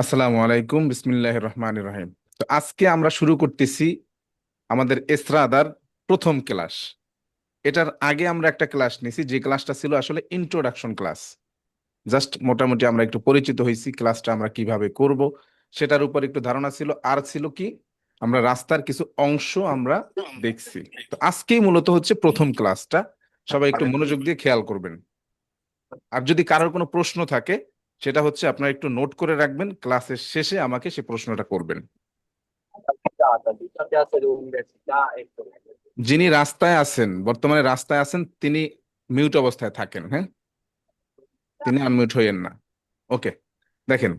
আসসালামু আলাইকুম, বিসমিল্লাহির রহমানির রহিম। তো আজকে আমরা শুরু করতেছি আমাদের এসরাদার প্রথম ক্লাস। এটার আগে আমরা একটা ক্লাস নিছি, যে ক্লাসটা ছিল আসলে ইন্ট্রোডাকশন ক্লাস। জাস্ট মোটামুটি আমরা একটু পরিচিত হয়েছি, ক্লাসটা আমরা কিভাবে করব সেটার উপর একটু ধারণা ছিল। আর ছিল কি, আমরা রাস্তার কিছু অংশ আমরা দেখছি। তো আজকেই মূলত হচ্ছে প্রথম ক্লাসটা। সবাই একটু মনোযোগ দিয়ে খেয়াল করবেন। আর যদি কারোর কোনো প্রশ্ন থাকে, সেটা হচ্ছে আপনারা একটু নোট করে রাখবেন, ক্লাসের শেষে আমাকে সে প্রশ্নটা করবেন। di tutta piazza dell'università e যিনি রাস্তায় আছেন, বর্তমানে রাস্তায় আছেন, তিনি মিউট অবস্থায় থাকেন। হ্যাঁ, তিনি আনমিউট হইয়েন না। ওকে, দেখেন।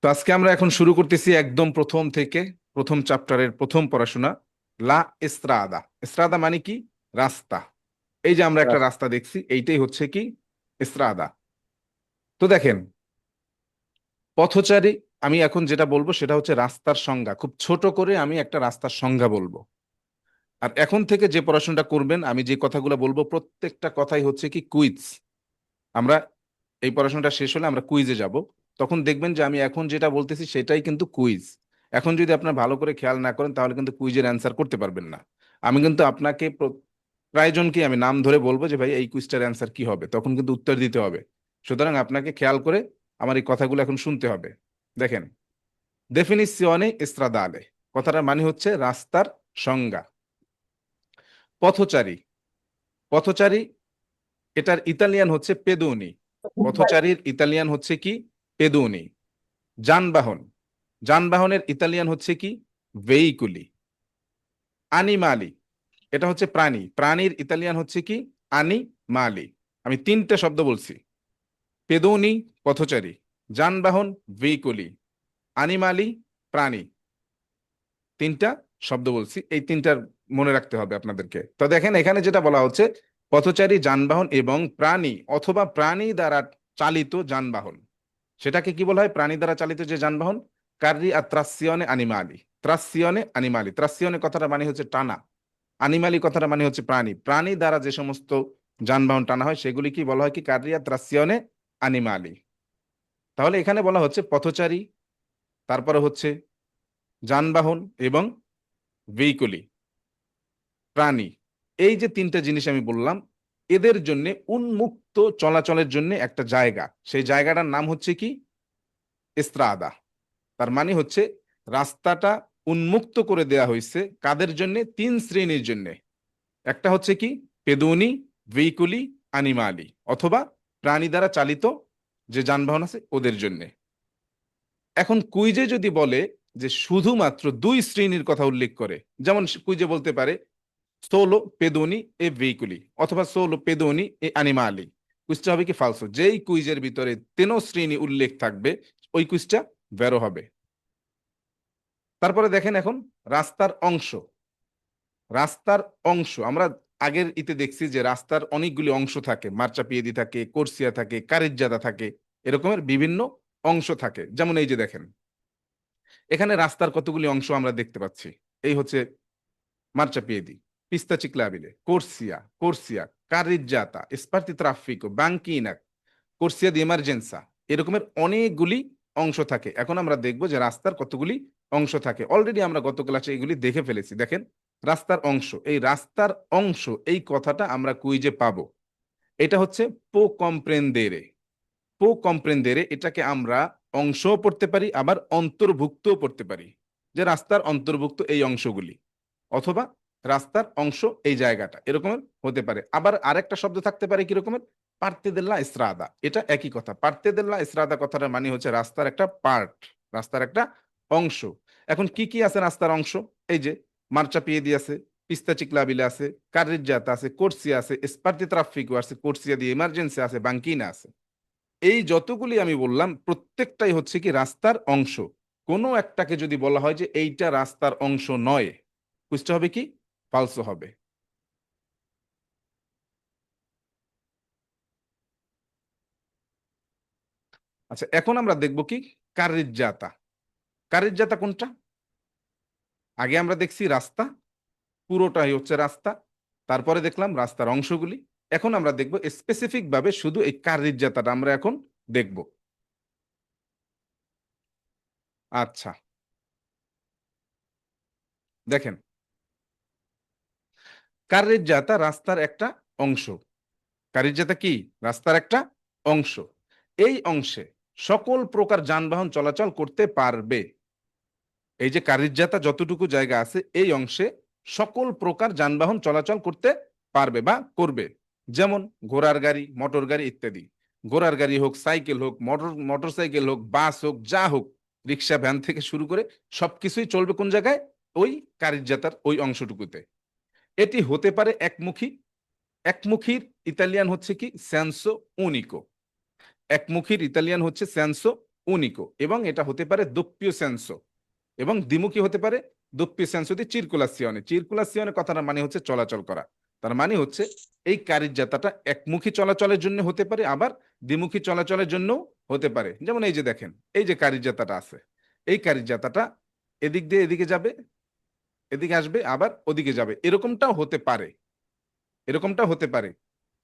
তো আজকে আমরা এখন শুরু করতেছি একদম প্রথম থেকে, প্রথম চ্যাপ্টারের প্রথম পড়াশোনা। লা এস্ত্রাদা। এস্ত্রাদা মানে কি? রাস্তা। এই যে আমরা একটা রাস্তা দেখছি, এইটাই হচ্ছে কি? এস্ত্রাদা। তো দেখেন, পথচারী, আমি এখন যেটা বলবো সেটা হচ্ছে রাস্তার সংজ্ঞা। খুব ছোট করে আমি একটা রাস্তার সংজ্ঞা বলবো। আর এখন থেকে যে পড়াশোনাটা করবেন, আমি যে কথাগুলো বলবো প্রত্যেকটা কথাই হচ্ছে কি কুইজ। আমরা এই পড়াশোনাটা শেষ হলে আমরা কুইজে যাব। তখন দেখবেন যে আমি এখন যেটা বলতেছি সেটাই কিন্তু কুইজ। এখন যদি আপনার ভালো করে খেয়াল না করেন, তাহলে কিন্তু কুইজের অ্যান্সার করতে পারবেন না। আমি কিন্তু আপনাকে প্রায় জনকে আমি নাম ধরে বলবো যে ভাই এই কুইজটার অ্যান্সার কি হবে, তখন কিন্তু উত্তর দিতে হবে। সুতরাং আপনাকে খেয়াল করে আমার এই কথাগুলো এখন শুনতে হবে। দেখেন, দেফিনিসিওনে স্ট্রাদালে, কথাটার মানে হচ্ছে রাস্তার সংজ্ঞা। পথচারী। পথচারী, এটার ইতালিয়ান হচ্ছে পেদোনি। পথচারীর ইতালিয়ান হচ্ছে কি? পেদোনি। যানবাহন। যানবাহনের ইতালিয়ান হচ্ছে কি? ভেইকুলি। আনিমালি, এটা হচ্ছে প্রাণী। প্রাণীর ইতালিয়ান হচ্ছে কি? আনিমালি। আমি তিনটে শব্দ বলছি: পেদোনি, পথচারী; যানবাহন, ভেইকুলি; আনিমালি, প্রাণী। তিনটা শব্দ বলছি, এই তিনটার মনে রাখতে হবে আপনাদেরকে। তো দেখেন, এখানে যেটা বলা হচ্ছে, পথচারী, যানবাহন এবং প্রাণী অথবা প্রাণী দ্বারা চালিত যানবাহন। সেটাকে কি বলা হয়? প্রাণী দ্বারা চালিত যে যানবাহন, কার্রি আর ত্রাসিয়নে আনিমালি। ত্রাসিয়নে আনিমালি, ত্রাসিয়নে কথাটা মানে হচ্ছে টানা, আনিমালি কথাটা মানে হচ্ছে প্রাণী। প্রাণী দ্বারা যে সমস্ত যানবাহন টানা হয় সেগুলি কি বলা হয়? কি কার্রি আর ত্রাসিয়নে আনিমালি। তাহলে এখানে বলা হচ্ছে পথচারী, তারপরে হচ্ছে যানবাহন এবং ভেহিকুলি, প্রাণী। এই যে তিনটা জিনিস আমি বললাম, এদের জন্য উন্মুক্ত চলাচলের জন্য একটা জায়গা, সেই জায়গাটার নাম হচ্ছে কি? এস্ত্রাদা। তার মানে হচ্ছে রাস্তাটা উন্মুক্ত করে দেয়া হয়েছে কাদের জন্য? তিন শ্রেণীর জন্য। একটা হচ্ছে কি? পেদুনি, ভেহিকুলি, আনিমালি, অথবা প্রাণী দ্বারা চালিত যে যানবাহন আছে ওদের জন্য। এখন কুইজে যদি বলে যে শুধুমাত্র দুই শ্রেণীর কথা উল্লেখ করে, যেমন কুইজে বলতে পারে সোলো পেদোনি এ ভেহিকুলি অথবা সোলো পেদোনি এ অ্যানিমালি, কুইজটা হবে কি ফালসো। যেই কুইজের ভিতরে তেনো শ্রেণী উল্লেখ থাকবে, ওই কুইজটা বেরো হবে। তারপরে দেখেন এখন রাস্তার অংশ। রাস্তার অংশ আমরা আগের ইতে দেখছি যে রাস্তার অনেকগুলি অংশ থাকে, মার্চাপিয়েদি থাকে, কোর্সিয়া থাকে, কারিজ্জাদা থাকে, এরকমের বিভিন্ন অংশ থাকে। যেমন এই যে দেখেন, এখানে রাস্তার কতগুলি অংশ আমরা দেখতে পাচ্ছি। এই হচ্ছে মার্চাপিয়েদি, পিস্তা চিক্লাবিলে, কোর্সিয়া, কোর্সিয়া, কারিজ্জাতা, স্পার্তি ট্রাফিকো, বাঙ্কিনা, কোর্সিয়া দি এমার্জেন্সা, এরকমের অনেকগুলি অংশ থাকে। এখন আমরা দেখব যে রাস্তার কতগুলি অংশ থাকে। অলরেডি আমরা গত ক্লাসে এগুলি দেখে ফেলেছি। দেখেন, রাস্তার অংশ, এই রাস্তার অংশ এই কথাটা আমরা কুইজে পাবো। এটা হচ্ছে পো কম্প্রেন্দেরে। পো কম্প্রেন্দেরে, এটাকে আমরা অংশও পড়তে পারি, আবার অন্তর্ভুক্তও পড়তে পারি, যে রাস্তার অন্তর্ভুক্ত এই অংশগুলি, অথবা রাস্তার অংশ এই জায়গাটা, এরকমের হতে পারে। আবার আরেকটা শব্দ থাকতে পারে কিরকমের? পার্তে দেল্লা এস্ত্রাদা। এটা একই কথা। পার্তে দেল্লা এস্ত্রাদা কথাটা মানে হচ্ছে রাস্তার একটা পার্ট, রাস্তার একটা অংশ। এখন কি কি আছে রাস্তার অংশ? এই যে মার্চাপিয়েদি আছে, পিস্তা চিক্লাবিলে আছে, কার্রিজ্জাতা আছে, কোর্সিয়া আছে, স্পার্তি ট্রাফিকো আছে, কোর্সিয়া দি এমার্জেন্সি আছে, বাঙ্কিনা আছে। এই যতগুলি আমি বললাম প্রত্যেকটাই হচ্ছে কি রাস্তার অংশ। কোনো একটাকে যদি বলা হয় যে এইটা রাস্তার অংশ নয়, বুঝতে হবে কি? ফালসো হবে। আচ্ছা, এখন আমরা দেখব কি কারিজ্জাতা। কারিজ্জাতা কোনটা? আগে আমরা দেখছি রাস্তা, পুরোটাই হচ্ছে রাস্তা, তারপরে দেখলাম রাস্তার অংশগুলি। এখন আমরা দেখব স্পেসিফিক ভাবে শুধু এই কারিজ্জাতাটা আমরা এখন দেখব। আচ্ছা, দেখেন, কার্যেজাতা রাস্তার একটা অংশ। কার্যেজাতা কি? রাস্তার একটা অংশ। এই অংশে সকল প্রকার যানবাহন চলাচল করতে পারবে। এই যে কার্যেজাতা যতটুকু জায়গা আছে এই অংশে সকল প্রকার যানবাহন চলাচল করতে পারবে বা করবে। যেমন ঘোড়ার গাড়ি, মোটর গাড়ি ইত্যাদি। ঘোড়ার গাড়ি হোক, সাইকেল হোক, মোটর সাইকেল হোক, বাস হোক, যা হোক, রিক্সা, ভ্যান থেকে শুরু করে সবকিছুই চলবে কোন জায়গায়? ওই কার্যেজাতার ওই অংশটুকুতে। এটি হতে পারে একমুখী। একমুখীর ইতালিয়ান হচ্ছে কি? সেন্সো উনিকো। একমুখীর ইতালিয়ান হচ্ছে সেন্সো উনিকো, এবং এটা হতে পারে দোপ্পিও সেন্সো, এবং দ্বিমুখী হতে পারে দোপ্পিও সেন্সো দি চিরকুলাসিওনে। চিরকুলাসিওনে কথাটার মানে হচ্ছে চলাচল করা। তার মানে হচ্ছে এই কার্যেজাতাটা একমুখী চলাচলের জন্য হতে পারে, আবার দ্বিমুখী চলাচলের জন্য হতে পারে। যেমন এই যে দেখেন, এই যে কার্যেজাতাটা আছে, এই কার্যেজাতাটা এদিক দিয়ে এদিকে যাবে, এদিকে আসবে, আবার ওদিকে যাবে, এরকমটাও হতে পারে। এরকমটা হতে পারে।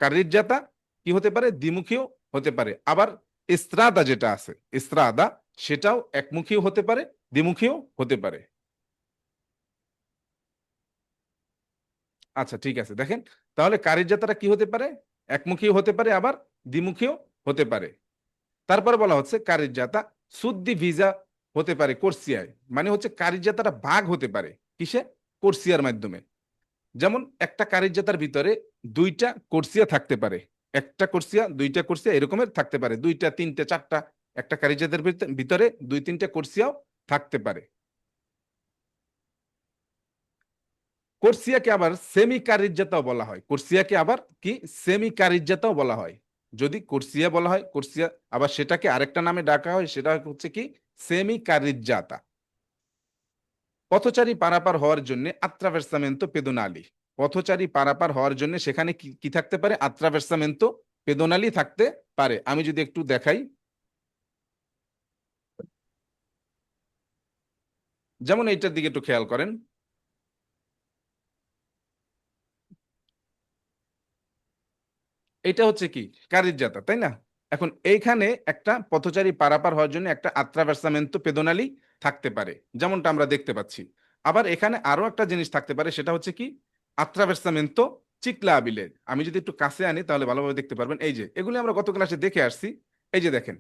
কার্যেজাতা কি হতে পারে? দ্বিমুখীও হতে পারে। আবার এস্ত্রাদা যেটা আছে, এস্ত্রাদা, সেটাও একমুখীও হতে পারে, দ্বিমুখীও হতে পারে। আচ্ছা, ঠিক আছে, দেখেন, তাহলে কার্যেজাতাটা কি হতে পারে? একমুখীও হতে পারে, আবার দ্বিমুখীও হতে পারে। তারপরে বলা হচ্ছে কার্যেজাতা সুদ্দি ভিসা হতে পারে কোর্সিয়ায়। মানে হচ্ছে কার্যেজাতাটা ভাগ হতে পারে কিসে? কোর্সিয়ার মাধ্যমে। যেমন একটা কার্যেজাতার ভিতরে দুইটা কোর্সিয়া থাকতে পারে, একটা কোর্সিয়া, দুইটা কোর্সিয়া, এরকমের থাকতে পারে, দুইটা, তিনটা, চারটা। একটা কার্যেজাতার ভিতরে দুই তিনটা কোর্সিয়াও থাকতে পারে। কোর্সিয়াকে আবার সেমি কার্যেজাতাও বলা হয়। কোর্সিয়াকে আবার কি? সেমি কার্যেজাতাও বলা হয়। যদি কোর্সিয়া বলা হয়, কোর্সিয়া, আবার সেটাকে আরেকটা নামে ডাকা হয়, সেটা হচ্ছে কি? সেমি কার্যেজাতা। পথচারী পারাপার হওয়ার জন্য আত্রাভেরসামেন্তো পেদোনালি। পথচারী পারাপার হওয়ার জন্য সেখানে কি কি থাকতে পারে? আত্রাভেরসামেন্তো পেদোনালি থাকতে পারে। আমি যদি একটু দেখাই, যেমন এইটার দিকে একটু খেয়াল করেন, এটা হচ্ছে কি? কার্যেজাতা, তাই না? এখন এইখানে একটা পথচারী পারাপার হওয়ার জন্য একটা আত্রাভেরসামেন্তো পেদোনালি থাকতে পারে, যেমনটা আমরা দেখতে পাচ্ছি। আবার এখানে আরো একটা জিনিস থাকতে পারে, সেটা হচ্ছে কি? আত্রাভেরসামেন্তো চিকলাবিলে। আমি যদি একটু কাছে আনি তাহলে ভালোভাবে দেখতে পারবেন। এই যে এগুলি আমরা গত ক্লাসে দেখে আসছি। এই যে দেখেন,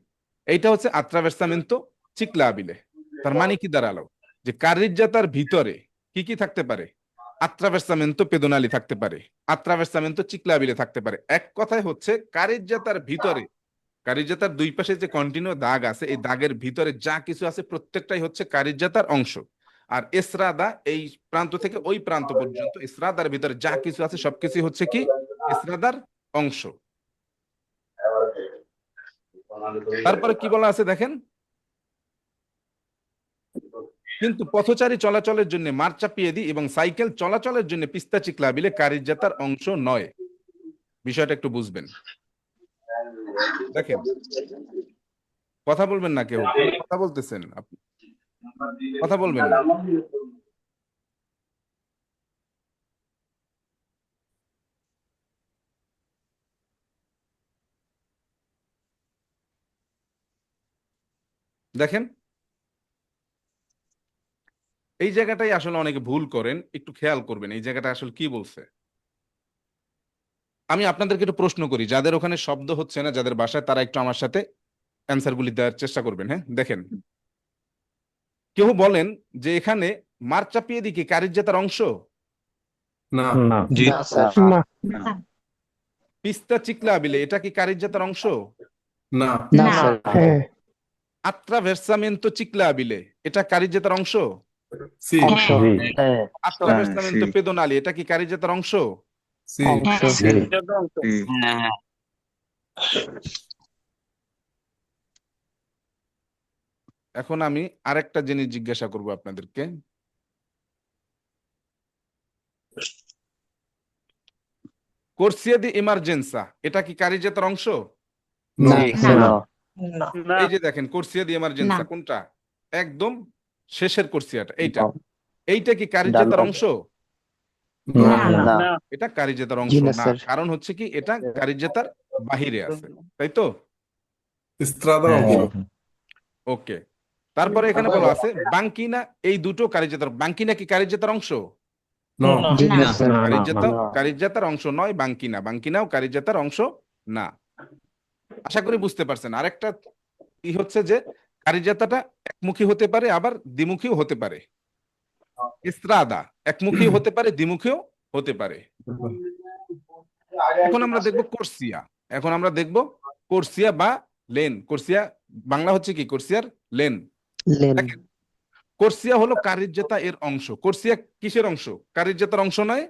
এইটা হচ্ছে আত্রাভেরসামেন্তো চিকলাবিলে। তার মানে কি দাঁড়ালো? যে কার্যেজাতার ভিতরে কি কি থাকতে পারে? আত্রাভেরসামেন্তো পেদোনালি থাকতে পারে, আত্রাভেরসামেন্তো চিকলাবিলে থাকতে পারে। এক কথায় হচ্ছে কার্যেজাতার ভিতরে, কার্যেজাতার দুই পাশে যে কন্টিনিউ দাগ আছে, এই দাগের ভিতরে যা কিছু আছে প্রত্যেকটাই হচ্ছে কার্যেজাতার অংশ। আর এসরাদা, এই প্রান্ত থেকে ওই প্রান্ত পর্যন্ত এসরাদার ভিতরে যা কিছু আছে সবকিছু হচ্ছে কি? এসরাদার অংশ। তারপরে কি বলা আছে দেখেন, কিন্তু পথচারী চলাচলের জন্য মার্চাপিয়েদি এবং সাইকেল চলাচলের জন্য পিস্তা চিকলাবিলে কার্যেজাতার অংশ নয়। বিষয়টা একটু বুঝবেন। দেখেন, কথা বলবেন না কেউ, কেন কথা বলতেছেন আপনি? কথা বলবেন না। দেখেন, এই জায়গাটাই আসলে অনেকে ভুল করেন, একটু খেয়াল করবেন এই জায়গাটা আসলে কি বলছে। আমি আপনাদেরকে একটু প্রশ্ন করি, যাদের ওখানে শব্দ হচ্ছে না, যাদের বাসায়, তারা একটু আমার সাথে অ্যান্সারগুলি দেওয়ার চেষ্টা করবেন। হ্যাঁ, দেখেন, কেউ বলেন যে এখানে মার্চাপিয়েদি কি কার্যেজাতার অংশ? না না জি না স্যার না পিস্তা চিকলাবিলে এটা কি কার্যেজাতার অংশ? না না না স্যার হ্যাঁ আত্রাভেরসামেন্তো চিকলাবিলে এটা কার্যেজাতার অংশ? সি অংশ হ্যাঁ জি আত্রাভেরসামেন্তো পেদোনালি এটা কি কার্যেজাতার অংশ? সি অংশ হ্যাঁ জি হ্যাঁ এখন আমি আরেকটা জিনিস জিজ্ঞাসা করব আপনাদেরকে। কোর্সিয়া দি ইমার্জেন্সা এটা কি কার্যেজাতার অংশ? নো না না এই যে দেখেন, কোর্সিয়া দি ইমার্জেন্সা না কোনটা? একদম শেষের কোর্সিয়াটা, এইটা। এইটা কি কার্যেজাতার অংশ? নো না না না না এটা কার্যেজাতার অংশ জি না না, স্যার কারণ হচ্ছে কি এটা কার্যেজাতার বাহিরে আছে, তাই তো? ইস্ত্রাদার হ্যাঁ অংশ ওকে, তারপরে এখানে বলা আছে বাঙ্কিনা, এই দুটো কারিজেতার। বাঙ্কিনা কি কারিজেতার অংশ? No. জি না কারিজেতার অংশ নয় বাঙ্কিনা, বাঙ্কিনাও কারিজেতার অংশ না। আশা করি বুঝতে পারছেন। আরেকটা কি হচ্ছে যে কারিজেতাটা একমুখী হতে পারে আবার দ্বিমুখীও হতে পারে। ইস্ত্রাদা একমুখী হতে পারে দ্বিমুখীও হতে পারে। এখন আমরা দেখব কোর্সিয়া। এখন আমরা দেখব কোর্সিয়া বা লেন। কোর্সিয়া বাংলা হচ্ছে কি? কোর্সিয়ার লেন। দেখেন, কোর্সিয়া হলো কারিজেতা এর অংশ। কোর্সিয়া কিসের অংশ? কারিজেতার অংশ নয়?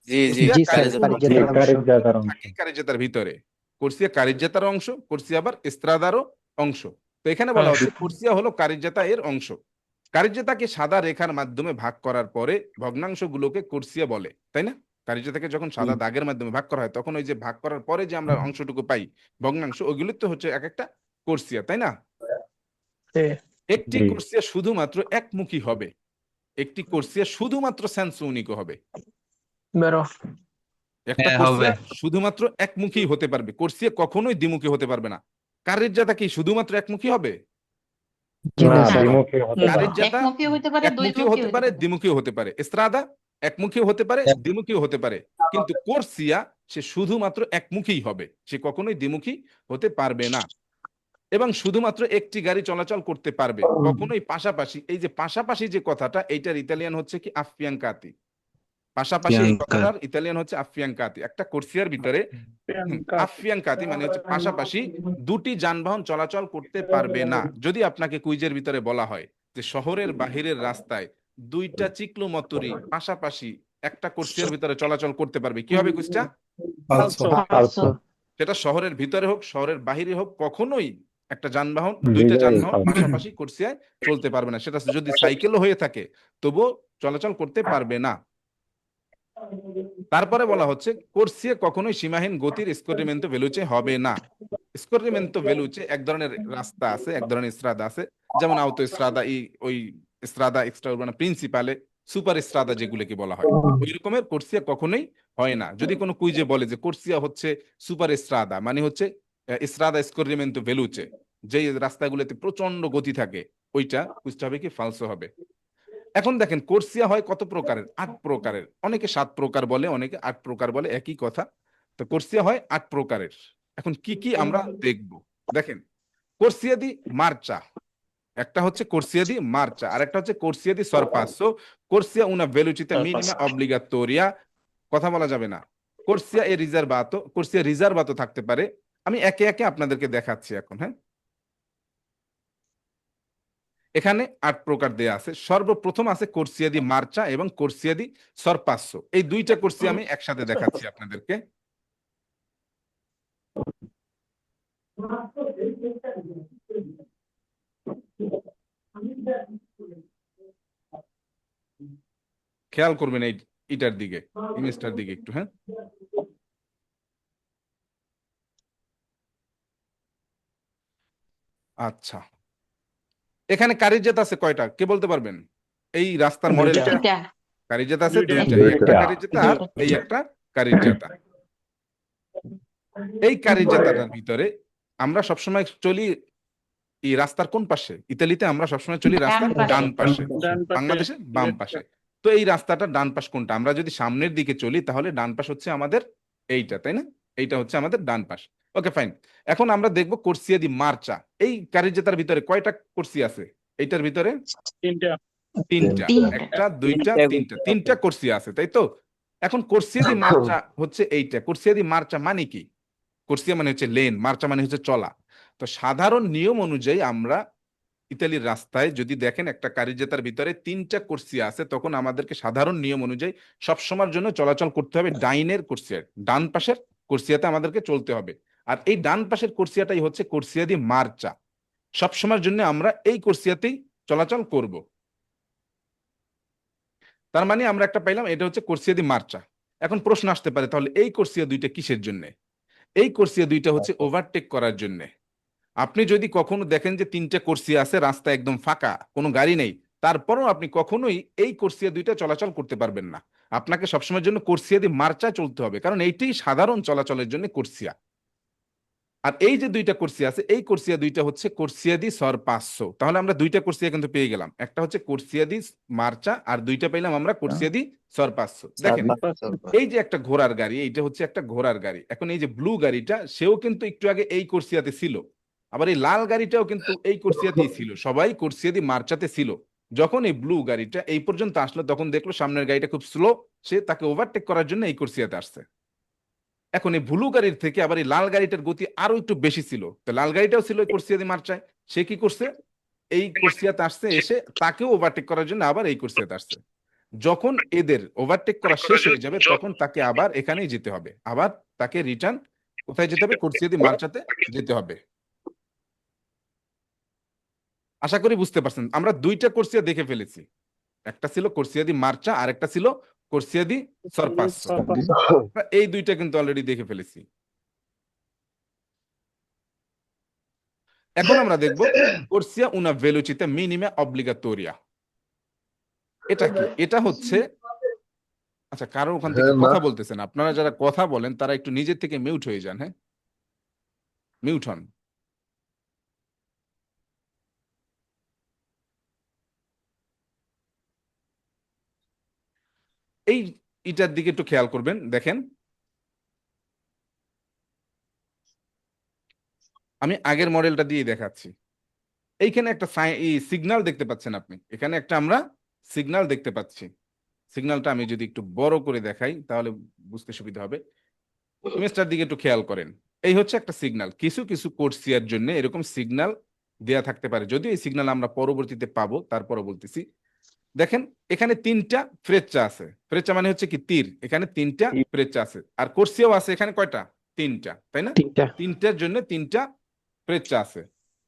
জি জি কোর্সিয়া কারিজেতার ভিতরে। কোর্সিয়া কারিজেতার অংশ, কোর্সিয়া আবার এস্ত্রাদারও অংশ। তো এখানে বলা হচ্ছে কোর্সিয়া হলো কারিজেতা এর অংশ। কারিজেতাকে সাদা রেখার মাধ্যমে ভাগ করার পরে ভগ্নাংশগুলোকে কোর্সিয়া বলে, তাই না? কারিজেতাকে যখন সাদা দাগের মাধ্যমে ভাগ করা হয় তখন ওই যে ভাগ করার পরে যে আমরা অংশটুকু পাই ভগ্নাংশ, ওইগুলো তো হচ্ছে এক একটা কোর্সিয়া, তাই না? একটি কোর্সিয়া শুধুমাত্র একমুখী হবে। একটি কোর্সিয়া শুধুমাত্র সেন্স ইউনিকো হবে। একটা হ্যাঁ, কোর্সিয়া হবে। শুধুমাত্র একমুখী হতে পারবে। কোর্সিয়া কখনোই দ্বিমুখী হতে পারবে না। কারিজেতা কি শুধুমাত্র একমুখী হবে? কারিজেতা একমুখী হতে পারে, একমুখীও দুইমুখী হতে পারে, দ্বিমুখীও হতে পারে। এস্ত্রাদা একমুখীও হতে পারে, দ্বিমুখীও হতে পারে। কিন্তু কোর্সিয়া সে শুধুমাত্র একমুখী হবে, সে কখনোই দ্বিমুখী হতে পারবে না। এবং শুধুমাত্র একটি গাড়ি চলাচল করতে পারবে, কখনোই পাশাপাশি। এই যে পাশাপাশি যে কথাটা, এইটার ইতালিয়ান হচ্ছে কি? আফিয়াঙ্কাতি। পাশাপাশি এই কথাটার ইতালিয়ান হচ্ছে আফিয়াঙ্কাতি। একটা কোর্সিয়ার ভিতরে আফিয়াঙ্কাতি মানে হচ্ছে পাশাপাশি দুটি যানবাহন চলাচল করতে পারবে না। যদি আপনাকে কুইজের ভিতরে বলা হয় যে শহরের বাহিরের রাস্তায় দুইটা চিক্লোমতুরি পাশাপাশি একটা কোর্সিয়ার ভিতরে চলাচল করতে পারবে, কি হবে কুইজটা? Falso. সেটা শহরের ভিতরে হোক শহরের বাহিরে হোক, কখনোই একটা যানবাহন, দুইটা যানবাহন পাশাপাশি কোর্সিয়ায় চলতে পারবে না। সেটা যদি সাইকেলও হয়ে থাকে তবুও চলাচল করতে পারবে না। তারপরে বলা হচ্ছে কোর্সিয়া কখনোই সীমাহীন গতির স্কর্রিমেন্তো ভেলুচে হবে না। স্কর্রিমেন্তো ভেলুচে এক ধরনের রাস্তা আছে, এক ধরনের স্ট্রাদা আছে, যেমন আউতো স্ট্রাদা, ওই স্ট্রাদা এক্সট্রা উরবানা প্রিন্সিপালে, সুপার স্ট্রাদা যেগুলোকে বলা হয়, ওই রকমের কোর্সিয়া কখনোই হয় না। যদি কোনো কুইজে বলে যে কোর্সিয়া হচ্ছে সুপার স্ট্রাদা, মানে হচ্ছে স্ট্রাদা স্কর্রিমেন্তো ভেলুচে, যেই রাস্তাগুলোতে প্রচন্ড গতি থাকে, ওইটা কুইজটা হবে কি? ফালসো হবে। এখন দেখেন কোর্সিয়া হয় কত প্রকারের? 8 প্রকারের। অনেকে 7 প্রকার বলে, অনেকে 8 প্রকার বলে, একই কথা। তো কোর্সিয়া হয় 8 প্রকারের। এখন কি কি আমরা দেখব? দেখেন, কোর্সিয়া দি মার্চা, একটা হচ্ছে কোর্সিয়া দি মার্চা, আর একটা হচ্ছে কোর্সিয়া দি সরপাসো, কোর্সিয়া উনা ভেলোচিতা মিনিমা অব্লিগাটোরিয়া, কথা বলা যাবে না। কোর্সিয়া এ রিজার্ভাতো, কোর্সিয়া রিজার্ভাতো থাকতে পারে। আমি একে একে আপনাদেরকে দেখাচ্ছি এখন। হ্যাঁ, এখানে 8 প্রকার দেয়া আছে। সর্বপ্রথম আছে কোর্সিয়া দি মার্চা এবং কোর্সিয়া দি সরপাসো। এই দুইটা কোর্সিয়া আমি একসাথে দেখাচ্ছি আপনাদেরকে। খেয়াল করবেন এইটার দিকে, ইমেজটার দিকে একটু। হ্যাঁ, আচ্ছা, এখানে কারিজেত আছে কয়টা? কে বলতে পারবেন? এই রাস্তার মডেলটা কারিজেত আছে দুইটা, এই একটা কারিজেতা আর এই একটা কারিজেতা। এই কারিজেতাটার ভিতরে আমরা সবসময় চলি এই রাস্তার কোন পাশে? ইতালিতে আমরা সবসময় চলি রাস্তার ডান পাশে, বাংলাদেশে বাম পাশে। তো এই রাস্তাটা ডান পাশ কোনটা? আমরা যদি সামনের দিকে চলি তাহলে ডান পাশ হচ্ছে আমাদের এইটা, তাই না? এইটা হচ্ছে আমাদের ডান পাশ। ওকে, ফাইন। এখন আমরা দেখব কোর্সিয়া দি মার্চা। এই কারিজেতার ভিতরে কয়টা কোর্সিয়া আছে? এইটার ভিতরে তিনটা। একটা, দুইটা, তিনটা কোর্সিয়া আছে, তাই তো? এখন কোর্সিয়া দি মার্চা হচ্ছে এইটা। কোর্সিয়া দি মার্চা মানে কি? কোর্সিয়া মানে হচ্ছে লেন, মার্চা মানে হচ্ছে চলা। তো সাধারণ নিয়ম অনুযায়ী আমরা ইতালির রাস্তায় যদি দেখেন একটা কারিজেতার ভিতরে তিনটা কোর্সিয়া আছে, তখন আমাদেরকে সাধারণ নিয়ম অনুযায়ী সবসময়ের জন্য চলাচল করতে হবে ডাইনের কোর্সিয়া, ডান পাশের কোর্সিয়াতে আমাদেরকে চলতে হবে। আর এই ডান পাশের কোর্সিয়াটাই হচ্ছে কোর্সিয়া দি মার্চা। সবসময়ের জন্য আমরা এই কোর্সিয়াতেই চলাচল করব। তার মানে আমরা একটা পাইলাম, এটা হচ্ছে কোর্সিয়া দি মার্চা। এখন প্রশ্ন আসতে পারে, তাহলে এই কোর্সিয়া দুইটা কিসের জন্য? এই কোর্সিয়া দুইটা হচ্ছে ওভারটেক করার জন্য। আপনি যদি কখনো দেখেন যে তিনটা কোর্সিয়া আছে, রাস্তা একদম ফাঁকা, কোনো গাড়ি নেই, তারপরও আপনি কখনোই এই কোর্সিয়া দুইটা চলাচল করতে পারবেন না। আপনাকে সবসময়ের জন্য কোর্সিয়া দিয়ে মার্চা চলতে হবে, কারণ এইটাই সাধারণ চলাচলের জন্য কোর্সিয়া। আর এই যে দুইটা কোর্সিয়া আছে, এই কোর্সিয়া দুইটা হচ্ছে কোর্সিয়াদি সরপাসো। তাহলে আমরা দুইটা কোর্সিয়া কিন্তু পেয়ে গেলাম, একটা হচ্ছে কোর্সিয়াদি মার্চা আর দুইটা পেলাম আমরা কোর্সিয়াদি সরপাসো। দেখেন এই যে একটা ঘোড়ার গাড়ি, এইটা হচ্ছে একটা ঘোড়ার গাড়ি। এখন এই যে ব্লু গাড়িটা, সেও কিন্তু একটু আগে এই কোর্সিয়াতে ছিল, আবার এই লাল গাড়িটাও কিন্তু এই কোর্সিয়াতেই ছিল, সবাই কোর্সিয়াদি মার্চাতে ছিল। যখন এই ব্লু গাড়িটা এই পর্যন্ত আসলো, তখন দেখলো সামনের গাড়িটা খুব স্লো, সে তাকে ওভারটেক করার জন্য এই কোর্সিয়াতে আসছে। এখন এই ব্লু গাড়ির থেকে আবার এই লাল গাড়িটার গতি আরো একটু বেশি ছিল, তো লাল গাড়িটাও ছিল এই কোর্সিয়াদি মার্চায়, সে কি করছে, এই কোর্সিয়াতে আসছে, এসে তাকেও ওভারটেক করার জন্য আবার এই কোর্সিয়াতে আসছে। যখন এদের ওভারটেক করা শেষ হয়ে যাবে, তখন তাকে আবার এখানেই যেতে হবে, আবার তাকে রিটার্ন কোথায় যেতে হবে, কোর্সিয়াদি মার্চাতে যেতে হবে। আশা করি বুঝতে পারছেন, আমরা দুইটা কোর্সিয়া দেখে ফেলেছি, একটা ছিল কোর্সিয়াদি মার্চা আর একটা ছিল কোর্সিয়াদি সরপাসো। এই দুইটা কিন্তু অলরেডি দেখে ফেলেছি। এখন আমরা দেখব কোর্সিয়া উনা ভেলোচিতা মিনিমা অব্লিগাটোরিয়া। এটা কি? এটা হচ্ছে, আচ্ছা কারো ওখান থেকে কথা বলতেছেন, আপনারা যারা কথা বলেন তারা একটু নিজের থেকে মিউট হয়ে যান। হ্যাঁ, মিউট হন। এই এটার দিকে একটু খেয়াল করবেন, দেখেন আমি আগের মডেলটা দিয়ে দেখাচ্ছি। এইখানে একটা সিগন্যাল দেখতে পাচ্ছেন আপনি, এখানে একটা আমরা সিগন্যাল দেখতে পাচ্ছি। সিগন্যালটা আমি যদি একটু বড় করে দেখাই তাহলে বুঝতে সুবিধা হবে। ইমেজটার দিকে একটু খেয়াল করেন, এই হচ্ছে একটা সিগন্যাল। কিছু কিছু কোর্সিয়ার জন্য এরকম সিগন্যাল দেয়া থাকতে পারে, যদিও এই সিগন্যাল আমরা পরবর্তীতে পাবো, তারপরে বলতেছি। দেখেন এখানে তিনটা ফ্রেচ্চা আছে, ফ্রেচ্চা মানে হচ্ছে কি তীর, এখানে তিনটা ফ্রেচ্চা আছে। আর কোর্সিয়াও আছে এখানে কয়টা, তিনটা, তাই না? তিনটার জন্য তিনটা ফ্রেচ্চা আছে।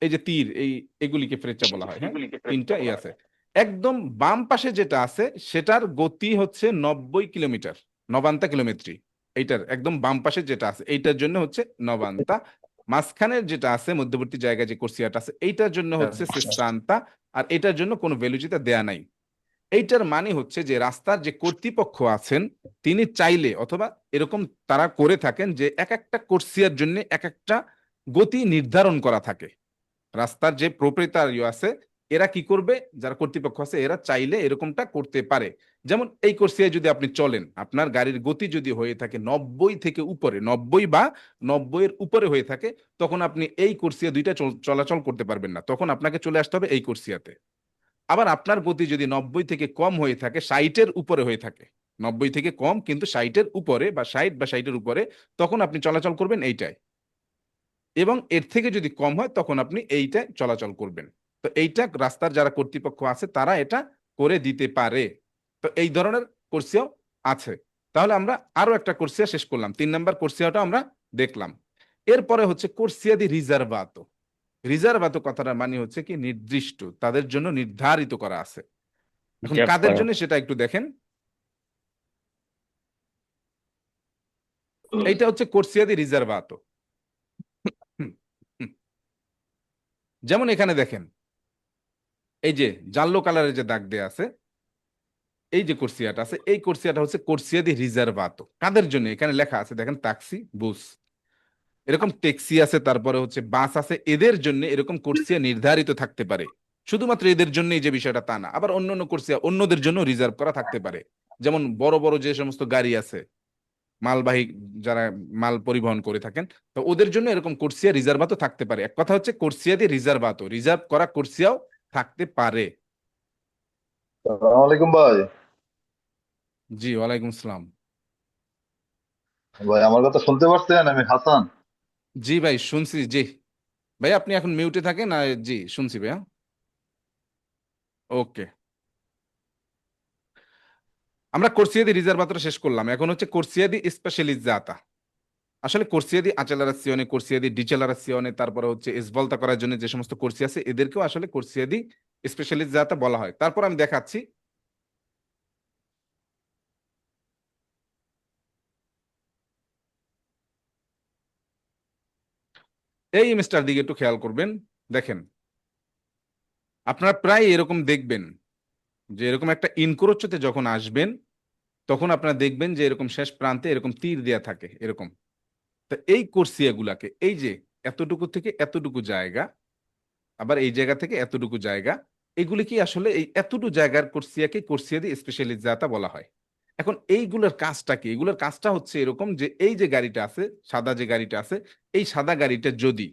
এই যে তীর, এগুলিকে ফ্রেচ্চা বলা হয়। হ্যাঁ, তিনটা আছে। একদম বাম পাশে যেটা আছে সেটার গতি হচ্ছে 90 কিলোমিটার, নবান্তা কিলোমিটার। এইটার একদম বাম পাশে যেটা আছে এইটার জন্য হচ্ছে নবান্তা। মাঝখানের যেটা আছে মধ্যবর্তী জায়গায় যে কোর্সিয়াটা আছে, এইটার জন্য হচ্ছে সেস্তান্তা। আর এটার জন্য কোনো ভেলোচিতা দেয়া নাই। এইটার মানে হচ্ছে যে রাস্তার যে কর্তৃপক্ষ আছেন তিনি চাইলে, অথবা এরকম তারা করে থাকেন যে এক একটা কোর্সিয়ার জন্য এক একটা গতি নির্ধারণ করা থাকে। রাস্তার যে প্রোপ্রাইটারি আছে এরা কি করবে, যারা কর্তৃপক্ষ আছে এরা চাইলে এরকমটা করতে পারে। যেমন এই কোর্সিয়ায় যদি আপনি চলেন, আপনার গাড়ির গতি যদি হয়ে থাকে 90 থেকে উপরে, 90 বা 90 এর উপরে হয়ে থাকে, তখন আপনি এই কোর্সিয়া দুইটা চলাচল করতে পারবেন না, তখন আপনাকে চলে আসতে হবে এই কোর্সিয়াতে। আবার আপনার গতি যদি 90 থেকে কম হয়ে থাকে, 60-এর উপরে হয়ে থাকে, 90 থেকে কম কিন্তু 60-এর উপরে বা 60 বা 60-এর উপরে, তখন আপনি চলাচল করবেন এইটায়। এবং এর থেকে যদি কম হয় তখন আপনি এইটায় চলাচল করবেন। তো এইটা রাস্তার যারা কর্তৃপক্ষ আছে তারা এটা করে দিতে পারে। তো এই ধরনের কোর্সিয়াও আছে। তাহলে আমরা আরো একটা কোর্সিয়া শেষ করলাম, 3 নাম্বার কোর্সিয়াটা আমরা দেখলাম। এরপরে হচ্ছে কোর্সিয়া দি রিজার্ভাতো। রিজার্ভাতো কথাটার মানে হচ্ছে কি নির্দিষ্ট, তাদের জন্য নির্ধারিত করা আছে। এখন কাদের জন্য সেটা একটু দেখেন। এইটা হচ্ছে কোর্সিয়া দি রিজার্ভাতো। যেমন এখানে দেখেন এই যে জাল্লো কালারের যে দাগ দেয়া আছে, এই যে কোর্সিয়াটা আছে, এই কোর্সিয়াটা হচ্ছে কোর্সিয়া দি রিজার্ভাতো। কাদের জন্য? এখানে লেখা আছে দেখেন, ট্যাক্সি, বুস, এরকম ট্যাক্সি আছে, তারপরে হচ্ছে বাস আছে, এদের জন্য এরকম কোর্সিয়া নির্ধারিত থাকতে পারে। শুধুমাত্র এদের জন্যই যে বিষয়টা তা না, আবার অন্যান্য কোর্সিয়া অন্যদের জন্য রিজার্ভ করা থাকতে পারে। যেমন বড় বড় যে সমস্ত গাড়ি আছে, মালবাহী যারা মাল পরিবহন করে থাকেন, তো ওদের জন্য এরকম কোর্সিয়া রিজার্ভাতো থাকতে পারে। এক কথা হচ্ছে কোর্সিয়া দিয়ে রিজার্ভাতো, রিজার্ভ করা কোর্সিয়াও থাকতে পারে। সালাম আলাইকুম ভাই। জি, ওয়ালাইকুম আসসালাম। ভাই আমার কথা শুনতে পারছেন? আমি হাসান। জি ভাই শুনছি। জি ভাই, আপনি এখন মিউটে থাকেন। জি শুনছি ভাইয়া। ওকে, আমরা কোর্সিয়া দি রিজার্ভাতো শেষ করলাম, এখন হচ্ছে কোর্সিয়া দি স্পেশালিজাতা। আসলে কোর্সিয়া দি আচেলারাসিওনে, কোর্সিয়া দি ডিচেলারাসিওনে, তারপরে হচ্ছে এসভলতা করার জন্য যে সমস্ত কোর্সিয়া আছে এদেরকেও আসলে কোর্সিয়া দি স্পেশালিজাতা বলা হয়। তারপর আমি দেখাচ্ছি। এই ইমেজটার দিকে একটু খেয়াল করবেন, দেখেন আপনারা প্রায় এরকম দেখবেন যে এরকম একটা ইনক্রোচতে যখন আসবেন তখন আপনারা দেখবেন যে এরকম শেষ প্রান্তে এরকম তীর দেয়া থাকে এরকম। তো এই কোর্সিয়া গুলাকে, এই যে এতটুকু থেকে এতটুকু জায়গা, আবার এই জায়গা থেকে এতটুকু জায়গা, এগুলি কি আসলে এই এতটুকু জায়গার কোর্সিয়াকে কোর্সিয়াদি স্পেশালিজাতা বলা হয়। এখন এইগুলোর কাজটা কি? এগুলোর কাজটা হচ্ছে এরকম যে এই যে গাড়িটা আছে, সাদা যে গাড়িটা আছে, এই সাদা গাড়িটা যদি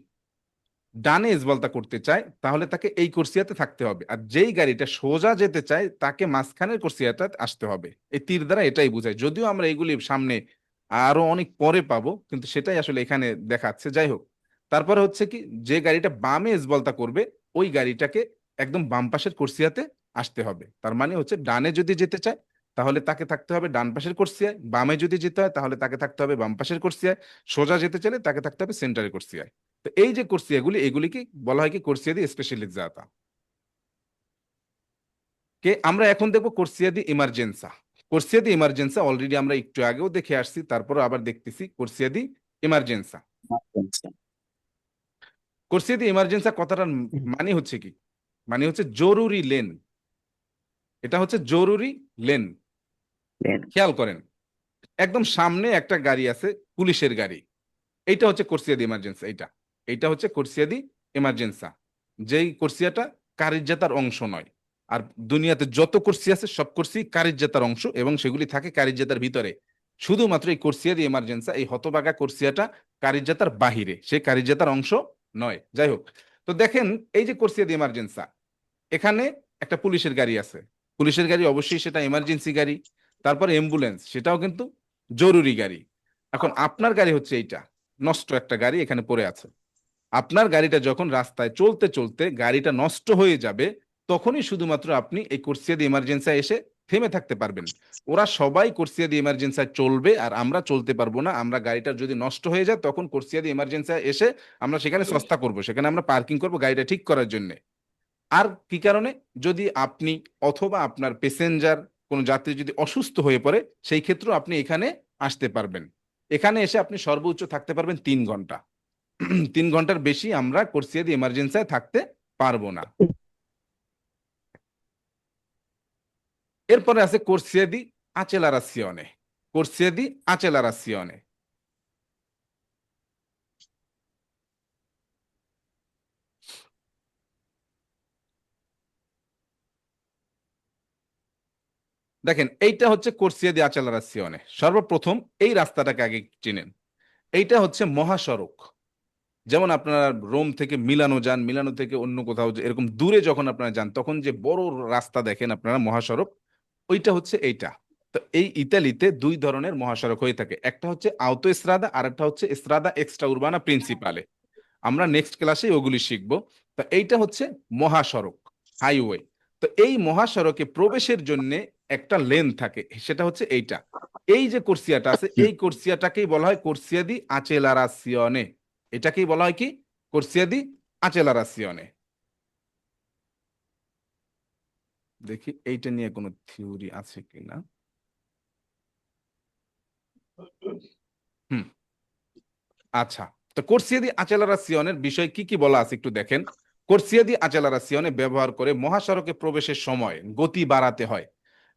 ডানে ইসবলতা করতে চায় তাহলে তাকে এই কোর্সিয়াতে থাকতে হবে, আর যেই গাড়িটা সোজা যেতে চায় তাকে মাঝখানের কোর্সিয়াতে আসতে হবে। এই তীর দ্বারা এটাই বোঝায়, যদিও আমরা এগুলি সামনে আরো অনেক পরে পাবো, কিন্তু সেটাই আসলে এখানে দেখাচ্ছে। যাই হোক, তারপরে হচ্ছে কি, যে গাড়িটা বামে ইসবলতা করবে ওই গাড়িটাকে একদম বাম পাশের কোর্সিয়াতে আসতে হবে। তার মানে হচ্ছে ডানে যদি যেতে চায় তাহলে তাকে থাকতে হবে ডান পাশের কোর্সিয়ায়, বামে যদি যেতে হয় তাহলে তাকে থাকতে হবে বাম পাশের কোর্সিয়ায়, সোজা যেতে চাইলে তাকে থাকতে হবে সেন্টারের কোর্সিয়ায়। তো এই যে কোর্সিয়াগুলি, এগুলিকে বলা হয় কি কোর্সিয়াদি স্পেশালিজাতা। কে আমরা এখন দেখবো কোর্সিয়াদি ইমার্জেন্সা। কোর্সিয়াদি ইমার্জেন্সা অলরেডি আমরা একটু আগেও দেখে আসছি, তারপর আবার দেখতেছি কোর্সিয়াদি ইমার্জেন্সা। কোর্সিয়াদি ইমার্জেন্সা কথাটার মানে হচ্ছে কি? মানে হচ্ছে জরুরি লেন। এটা হচ্ছে জরুরি লেন। খেয়াল করেন, একদম সামনে একটা গাড়ি আছে, পুলিশের গাড়ি। এইটা হচ্ছে কোর্সিয়াদি ইমার্জেন্সা। এইটা এইটা হচ্ছে কোর্সিয়াদি ইমার্জেন্সা, যেই কোর্সিয়াটা কারিজ্জাতার অংশ নয়। আর দুনিয়াতে যত কোর্সি আছে সব কোর্সি কারিজ্জাতার অংশ, এবং সেগুলি থাকে কারিজ্জাতার ভিতরে। শুধুমাত্র এই কোর্সিয়াদি ইমার্জেন্সা, এই হতবাগা কোর্সিয়াটা কারিজ্জাতার বাহিরে, সে কারিজ্জাতার অংশ নয়। যাই হোক, তো দেখেন এই যে কোর্সিয়াদি ইমার্জেন্সা, এখানে একটা পুলিশের গাড়ি আছে। পুলিশের গাড়ি অবশ্যই সেটা এমার্জেন্সি গাড়ি। তারপর অ্যাম্বুলেন্স, সেটাও কিন্তু জরুরি গাড়ি। এখন আপনার গাড়ি হচ্ছে এইটা, নষ্ট একটা গাড়ি এখানে পড়ে আছে। আপনার গাড়িটা যখন রাস্তায় চলতে চলতে গাড়িটা নষ্ট হয়ে যাবে, তখনই শুধুমাত্র আপনি এই কোর্সিয়াদি ইমার্জেন্সি এসে থেমে থাকতে পারবেন। ওরা সবাই কোর্সিয়াদি ইমার্জেন্সি চলবে আর আমরা চলতে পারবো না। আমরা গাড়িটা যদি নষ্ট হয়ে যায় তখন কোর্সিয়াদি ইমার্জেন্সি এসে আমরা সেখানে সস্তা করব, সেখানে আমরা পার্কিং করব গাড়িটা ঠিক করার জন্য। আর কি কারণে? যদি আপনি অথবা আপনার প্যাসেঞ্জার কোনো যাত্রী যদি অসুস্থ হয়ে পড়ে, সেই ক্ষেত্রে আপনি এখানে আসতে পারবেন। এখানে এসে আপনি সর্বোচ্চ থাকতে পারবেন 3 ঘন্টা। 3 ঘন্টার বেশি আমরা কোর্সিয়াদি ইমার্জেন্সি থাকতে পারবো না। এরপরে আছে কোর্সিয়াদি আচেলারাসিওনে। কোর্সিয়াদি আচেলারাসিওনে, দেখেন এইটা হচ্ছে কোর্সিয়াদি আচেলারাসিওনে। সর্বপ্রথম এই রাস্তাটাকে আগে চিনেন। এইটা হচ্ছে মহাসড়ক। যেমন আপনারা রোম থেকে মিলানো যান, মিলানো থেকে অন্য কোথাও এরকম দূরে যখন আপনারা যান, তখন যে বড় রাস্তা দেখেন আপনারা, মহাসড়ক, ওইটা হচ্ছে এইটা। তো এই ইতালিতে 2 ধরনের মহাসড়ক হয়ে থাকে, একটা হচ্ছে আউতো এস্ত্রাদা আর একটা হচ্ছে এস্ত্রাদা এক্সট্রা উরবানা প্রিন্সিপালে। আমরা নেক্সট ক্লাসে ওগুলি শিখবো। তো এইটা হচ্ছে মহাসড়ক, হাইওয়ে। তো এই মহাসড়কে প্রবেশের জন্য একটা লেন থাকে, সেটা হচ্ছে এইটা। এই যে কোর্সিয়াটা আছে, এই কোর্সিয়াটাকেই বলা হয় কোর্সিয়া দি আচেলারাসিওনে। এটাকেই বলা হয় কি? কোর্সিয়া দি আচেলারাসিওনে। দেখি এইটা নিয়ে কোনো থিওরি আছে কিনা। হুম, আচ্ছা। তো কোর্সিয়া দি আচেলারাসিওনের বিষয় কি কি বলা আছে একটু দেখেন। কোর্সিয়া দি আচেলারাসিওনে ব্যবহার করে মহাসড়কে প্রবেশের সময় গতি বাড়াতে হয়।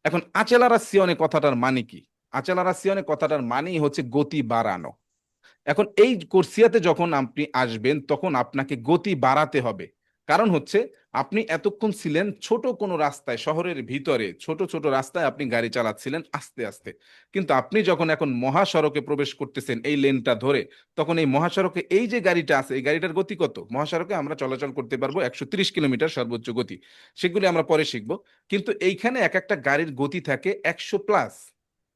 এখন আচেলারাসিওনে কথাটার মানে কি? আচেলারাসিওনে কথাটার মানেই হচ্ছে গতি বাড়ানো। এখন এই কোর্সিয়াতে যখন আপনি আসবেন তখন আপনাকে গতি বাড়াতে হবে। কারণ হচ্ছে আপনি এতক্ষণ ছিলেন ছোট কোনো রাস্তায়, শহরের ভিতরে ছোট ছোট রাস্তায় আপনি গাড়ি চালাচ্ছিলেন আস্তে আস্তে। কিন্তু আপনি যখন এখন মহাসড়কে প্রবেশ করতেছেন এই লেনটা ধরে, তখন এই মহাসড়কে এই যে গাড়িটা আছে, এই গাড়িটার গতি কত? মহাসড়কে আমরা চলাচল করতে পারবো 130 কিলোমিটার সর্বোচ্চ গতি, সেগুলি আমরা পরে শিখবো। কিন্তু এইখানে এক একটা গাড়ির গতি থাকে 100+।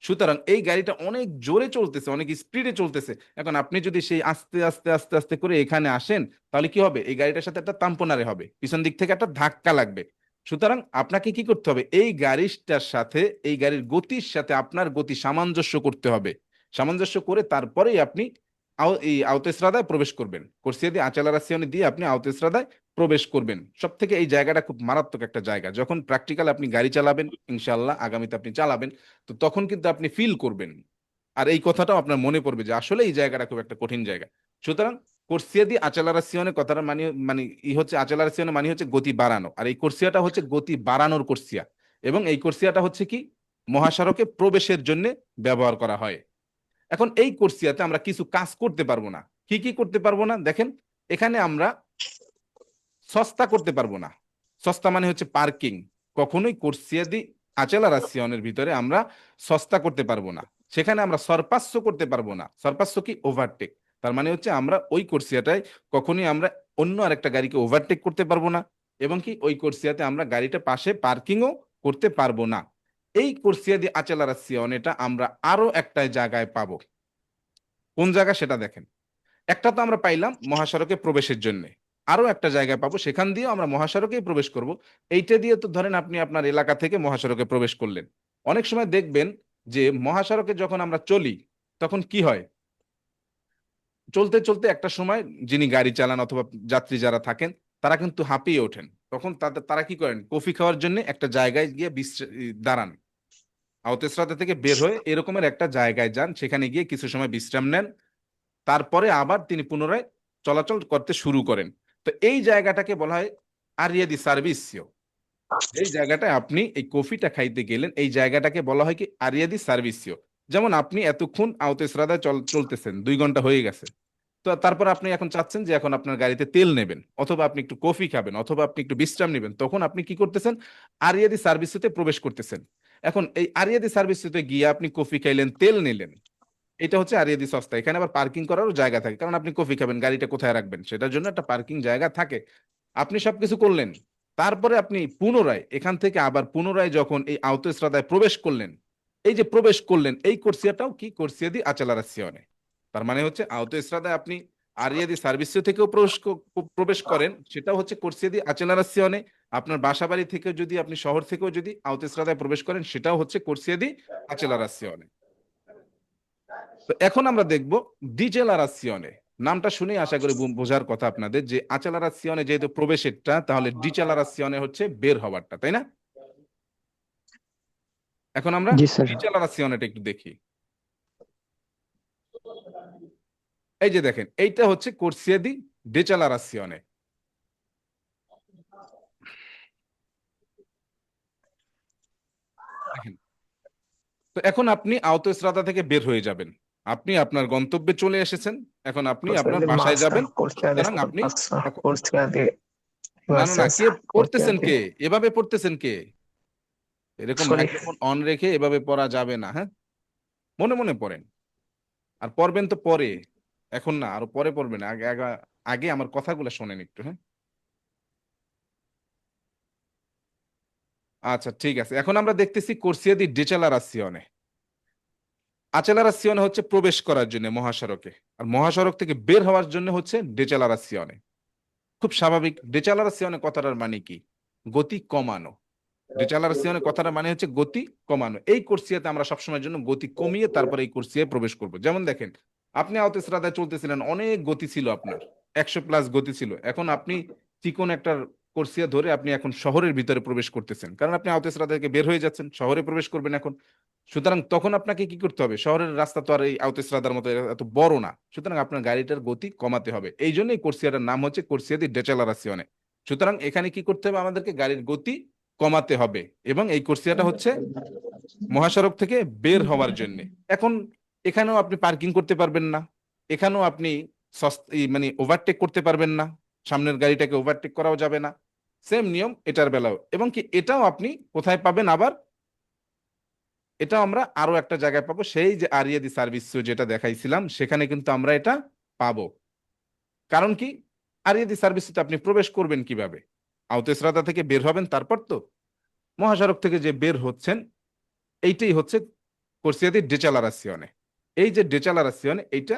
সুতরাং এই গাড়িটা অনেক জোরে চলতেছে, অনেক স্পিডে চলতেছে। এখন আপনি যদি সেই আস্তে আস্তে আস্তে আস্তে করে এখানে আসেন, তাহলে কি হবে? এই গাড়িটার সাথে একটা তাম্পনারে হবে, পিছন দিক থেকে একটা ধাক্কা লাগবে। সুতরাং আপনাকে কি করতে হবে? এই গাড়িটার সাথে, এই গাড়ির গতির সাথে আপনার গতি সামঞ্জস্য করতে হবে। সামঞ্জস্য করে তারপরেই আপনি এই আওতেসরাদায় প্রবেশ করবেন। কোর্সিয়া দিয়ে আচেলারাসিওনে দিয়ে আপনি আওতেসরাদায় প্রবেশ করবেন। সব থেকে এই জায়গাটা খুব মারাত্মক একটা জায়গা। যখন প্র্যাকটিক্যাল আপনি গাড়ি চালাবেন, ইনশাল্লাহ আগামীতে আপনি চালাবেন, তো তখন কিন্তু আপনি ফিল করবেন। আর এই কথাটাও আপনার মনে পড়বে যে আসলে এই জায়গাটা খুব একটা কঠিন জায়গা। সুতরাং কোর্সিয়া দি আচেলারাসিওনে কথাটা মানে মানে ই হচ্ছে আচেলারাসিওনে মানে হচ্ছে গতি বাড়ানো, আর এই কোর্সিয়াটা হচ্ছে গতি বাড়ানোর কোর্সিয়া। এবং এই কোর্সিয়াটা হচ্ছে কি? মহাসড়কে প্রবেশের জন্য ব্যবহার করা হয়। এখন এই কোর্সিয়াতে আমরা কিছু কাজ করতে পারবো না। কি কি করতে পারবো না দেখেন। এখানে আমরা সস্তা করতে পারবো না। সস্তা মানে হচ্ছে পার্কিং। কখনোই কোর্সিয়া দি আচেলারাসিয়নের ভিতরে আমরা সস্তা করতে পারবো না। সেখানে আমরা সরপাস্য করতে পারবো না। সরপাস্য কি? ওভারটেক। তার মানে হচ্ছে আমরা ওই কোর্সিয়াটায় কখনোই আমরা অন্য আরেকটা গাড়িকে ওভারটেক করতে পারবো না, এবং কি ওই কোর্সিয়াতে আমরা গাড়িটা পাশে পার্কিংও করতে পারবো না। এই কোর্সিয়া দি আচেলারাসিয়ন এটা আমরা আরো একটা জায়গায় পাবো। কোন জায়গা সেটা দেখেন। একটা তো আমরা পাইলাম মহাসড়কে প্রবেশের জন্য, আরো একটা জায়গায় পাবো, সেখান দিয়েও আমরা মহাসড়কেই প্রবেশ করব। এইটা দিয়ে তো ধরেন আপনি আপনার এলাকা থেকে মহাসড়কে প্রবেশ করলেন। অনেক সময় দেখবেন যে মহাসড়কে যখন আমরা চলি তখন কি হয়, চলতে চলতে একটা সময় যিনি গাড়ি চালান অথবা যাত্রী যারা থাকেন তারা কিন্তু হাঁপিয়ে ওঠেন। তখন তারা কি করেন, কফি খাওয়ার জন্য একটা জায়গায় গিয়ে দাঁড়ান। আওতেসরাতে থেকে বের হয়ে এরকমের একটা জায়গায় যান, সেখানে গিয়ে কিছু সময় বিশ্রাম নেন, তারপরে আবার তিনি পুনরায় চলাচল করতে শুরু করেন। তো এই জায়গাটাকে বলা হয় আরিয়া দি সার্ভিসিও। এই জায়গাটায় আপনি এই কফিটা খাইতে গেলেন, এই জায়গাটাকে বলা হয় কি আরিয়া দি সার্ভিসিও। যেমন আপনি এতক্ষণ আওতেসরাদায় চলতেছেন, 2 ঘন্টা হয়ে গেছে। তো তারপর আপনি এখন চাচ্ছেন যে এখন আপনার গাড়িতে তেল নেবেন, অথবা আপনি একটু কফি খাবেন, অথবা আপনি একটু বিশ্রাম নেবেন, তখন আপনি কি করতেছেন, আরিয়া দি সার্ভিসিওতে প্রবেশ করতেছেন। এখন এই আরিয়া দি সার্ভিসিওতে গিয়ে আপনি কফি খাইলেন, তেল নিলেন, এটা হচ্ছে আরিয়া দি সস্তা। এখানে আবার পার্কিং করারও জায়গা থাকে, কারণ আপনি কফি খাবেন, গাড়িটা কোথায় রাখবেন সেটার জন্য একটা পার্কিং জায়গা থাকে। আপনি সবকিছু করলেন, তারপরে আপনি পুনরায় এখান থেকে আবার পুনরায় যখন এই আওতেসরাদায় প্রবেশ করলেন, এই যে প্রবেশ করলেন এই কোর্সিয়াটাও কি কোর্সিয়া দি আচেলারাসিয়নে। তার মানে হচ্ছে আওতেসরাদায় আপনি আরিয়া দি সার্ভিসিও থেকেও প্রবেশ করেন, সেটাও হচ্ছে কোর্সিয়া দি আচেলারাসিয়নে। আপনার বাসাবাড়ি থেকে যদি আপনি শহর থেকেও যদি আওতেসরাদায় প্রবেশ করেন, সেটাও হচ্ছে কোর্সিয়া দি আচেলারাসিয়নে। তো এখন আমরা দেখব ডিচেলারাসিয়নে। নামটা শুনেই আশা করি বোঝার কথা আপনাদের যে আচেলারাসিয়নে যেহেতু প্রবেশেরটা, তাহলে ডিচেলারাসিয়নে হচ্ছে বের হওয়ারটা, তাই না? এখন আমরা জি স্যার। ডিচেলারাসিয়নেটা একটু দেখি। এই যে দেখেন, এইটা হচ্ছে কোর্সিয়া দি ডিচেলারাসিয়নে। দেখেন, তো এখন আপনি আওতোস্রাদা থেকে বের হয়ে যাবেন, আপনি আপনার গন্তব্যে চলে এসেছেন, এখন আপনি আপনার বাসায় যাবেন। সুতরাং আপনি না না না, কে পড়তেছেন, কে এভাবে পড়তেছেন, কে এরকম মাইক্রোফোন অন রেখে এভাবে পড়া যাবে না। হ্যাঁ, মনে মনে পড়েন, আর পড়বেন তো পরে, এখন না, আরো পরে পড়বেন। আগে আগে আগে আমার কথাগুলো শোনেন একটু। হ্যাঁ, আচ্ছা ঠিক আছে। এখন আমরা দেখতেছি কোর্সিয়া দি ডিচেলারাসিয়নে। আচেলারাসিয়নে হচ্ছে প্রবেশ করার জন্য মহাসড়কে, আর মহাসড়ক থেকে বের হওয়ার জন্য হচ্ছে ডিচেলারাসিয়নে। খুব স্বাভাবিক। ডিচেলারাসিয়নে কথাটার মানে কি? গতি কমানো। ডিচেলারাসিয়নে কথাটার মানে হচ্ছে গতি কমানো। এই কোর্সিয়াতে আমরা সবসময়ের জন্য গতি কমিয়ে তারপরে এই কোর্সিয়ায় প্রবেশ করব। যেমন দেখেন, আপনি আওতেসরাদায় চলতেছিলেন, অনেক গতি ছিল আপনার, 100+ গতি ছিল। এখন আপনি চিকন একটা কোর্সিয়া ধরে আপনি এখন শহরের ভিতরে প্রবেশ করতেছেন, কারণ আপনি আওতেসরাদা থেকে বের হয়ে যাচ্ছেন, শহরে প্রবেশ করবেন এখন। সুতরাং তখন আপনাকে কি করতে হবে, শহরের রাস্তা তো আর এই আওতেসরাদার মতো এত বড় না, সুতরাং আপনার গাড়িটার গতি কমাতে হবে। এই জন্যই কোর্সিয়াটার নাম হচ্ছে কোর্সিয়া দি ডিচেলারাসিয়নে। সুতরাং এখানে কি করতে হবে, আমাদেরকে গাড়ির গতি কমাতে হবে, এবং এই কোর্সিয়াটা হচ্ছে মহাসড়ক থেকে বের হওয়ার জন্য। এখন এখানেও আপনি পার্কিং করতে পারবেন না, এখানেও আপনি মানে ওভারটেক করতে পারবেন না, সামনের গাড়িটাকে ওভারটেক করাও যাবে না। সেম নিয়ম এটার বেলাও, এবং কি এটাও আপনি কোথায় পাবেন আবার, এটা আমরা আরো একটা জায়গায় পাবো, সেই যে আরিয়া দি সার্ভিসিও যেটা দেখাইছিলাম সেখানে কিন্তু আমরা এটা পাবো। কারণ কি, আরিয়া দি সার্ভিসিতে আপনি প্রবেশ করবেন কিভাবে, আওতেসরাদা থেকে বের হবেন, তারপর তো মহাসড়ক থেকে যে বের হচ্ছেন, এইটাই হচ্ছে কোর্সিয়া দি ডিচেলারাসিয়নে। এই যে ডিচেলারাসিয়নে, এইটা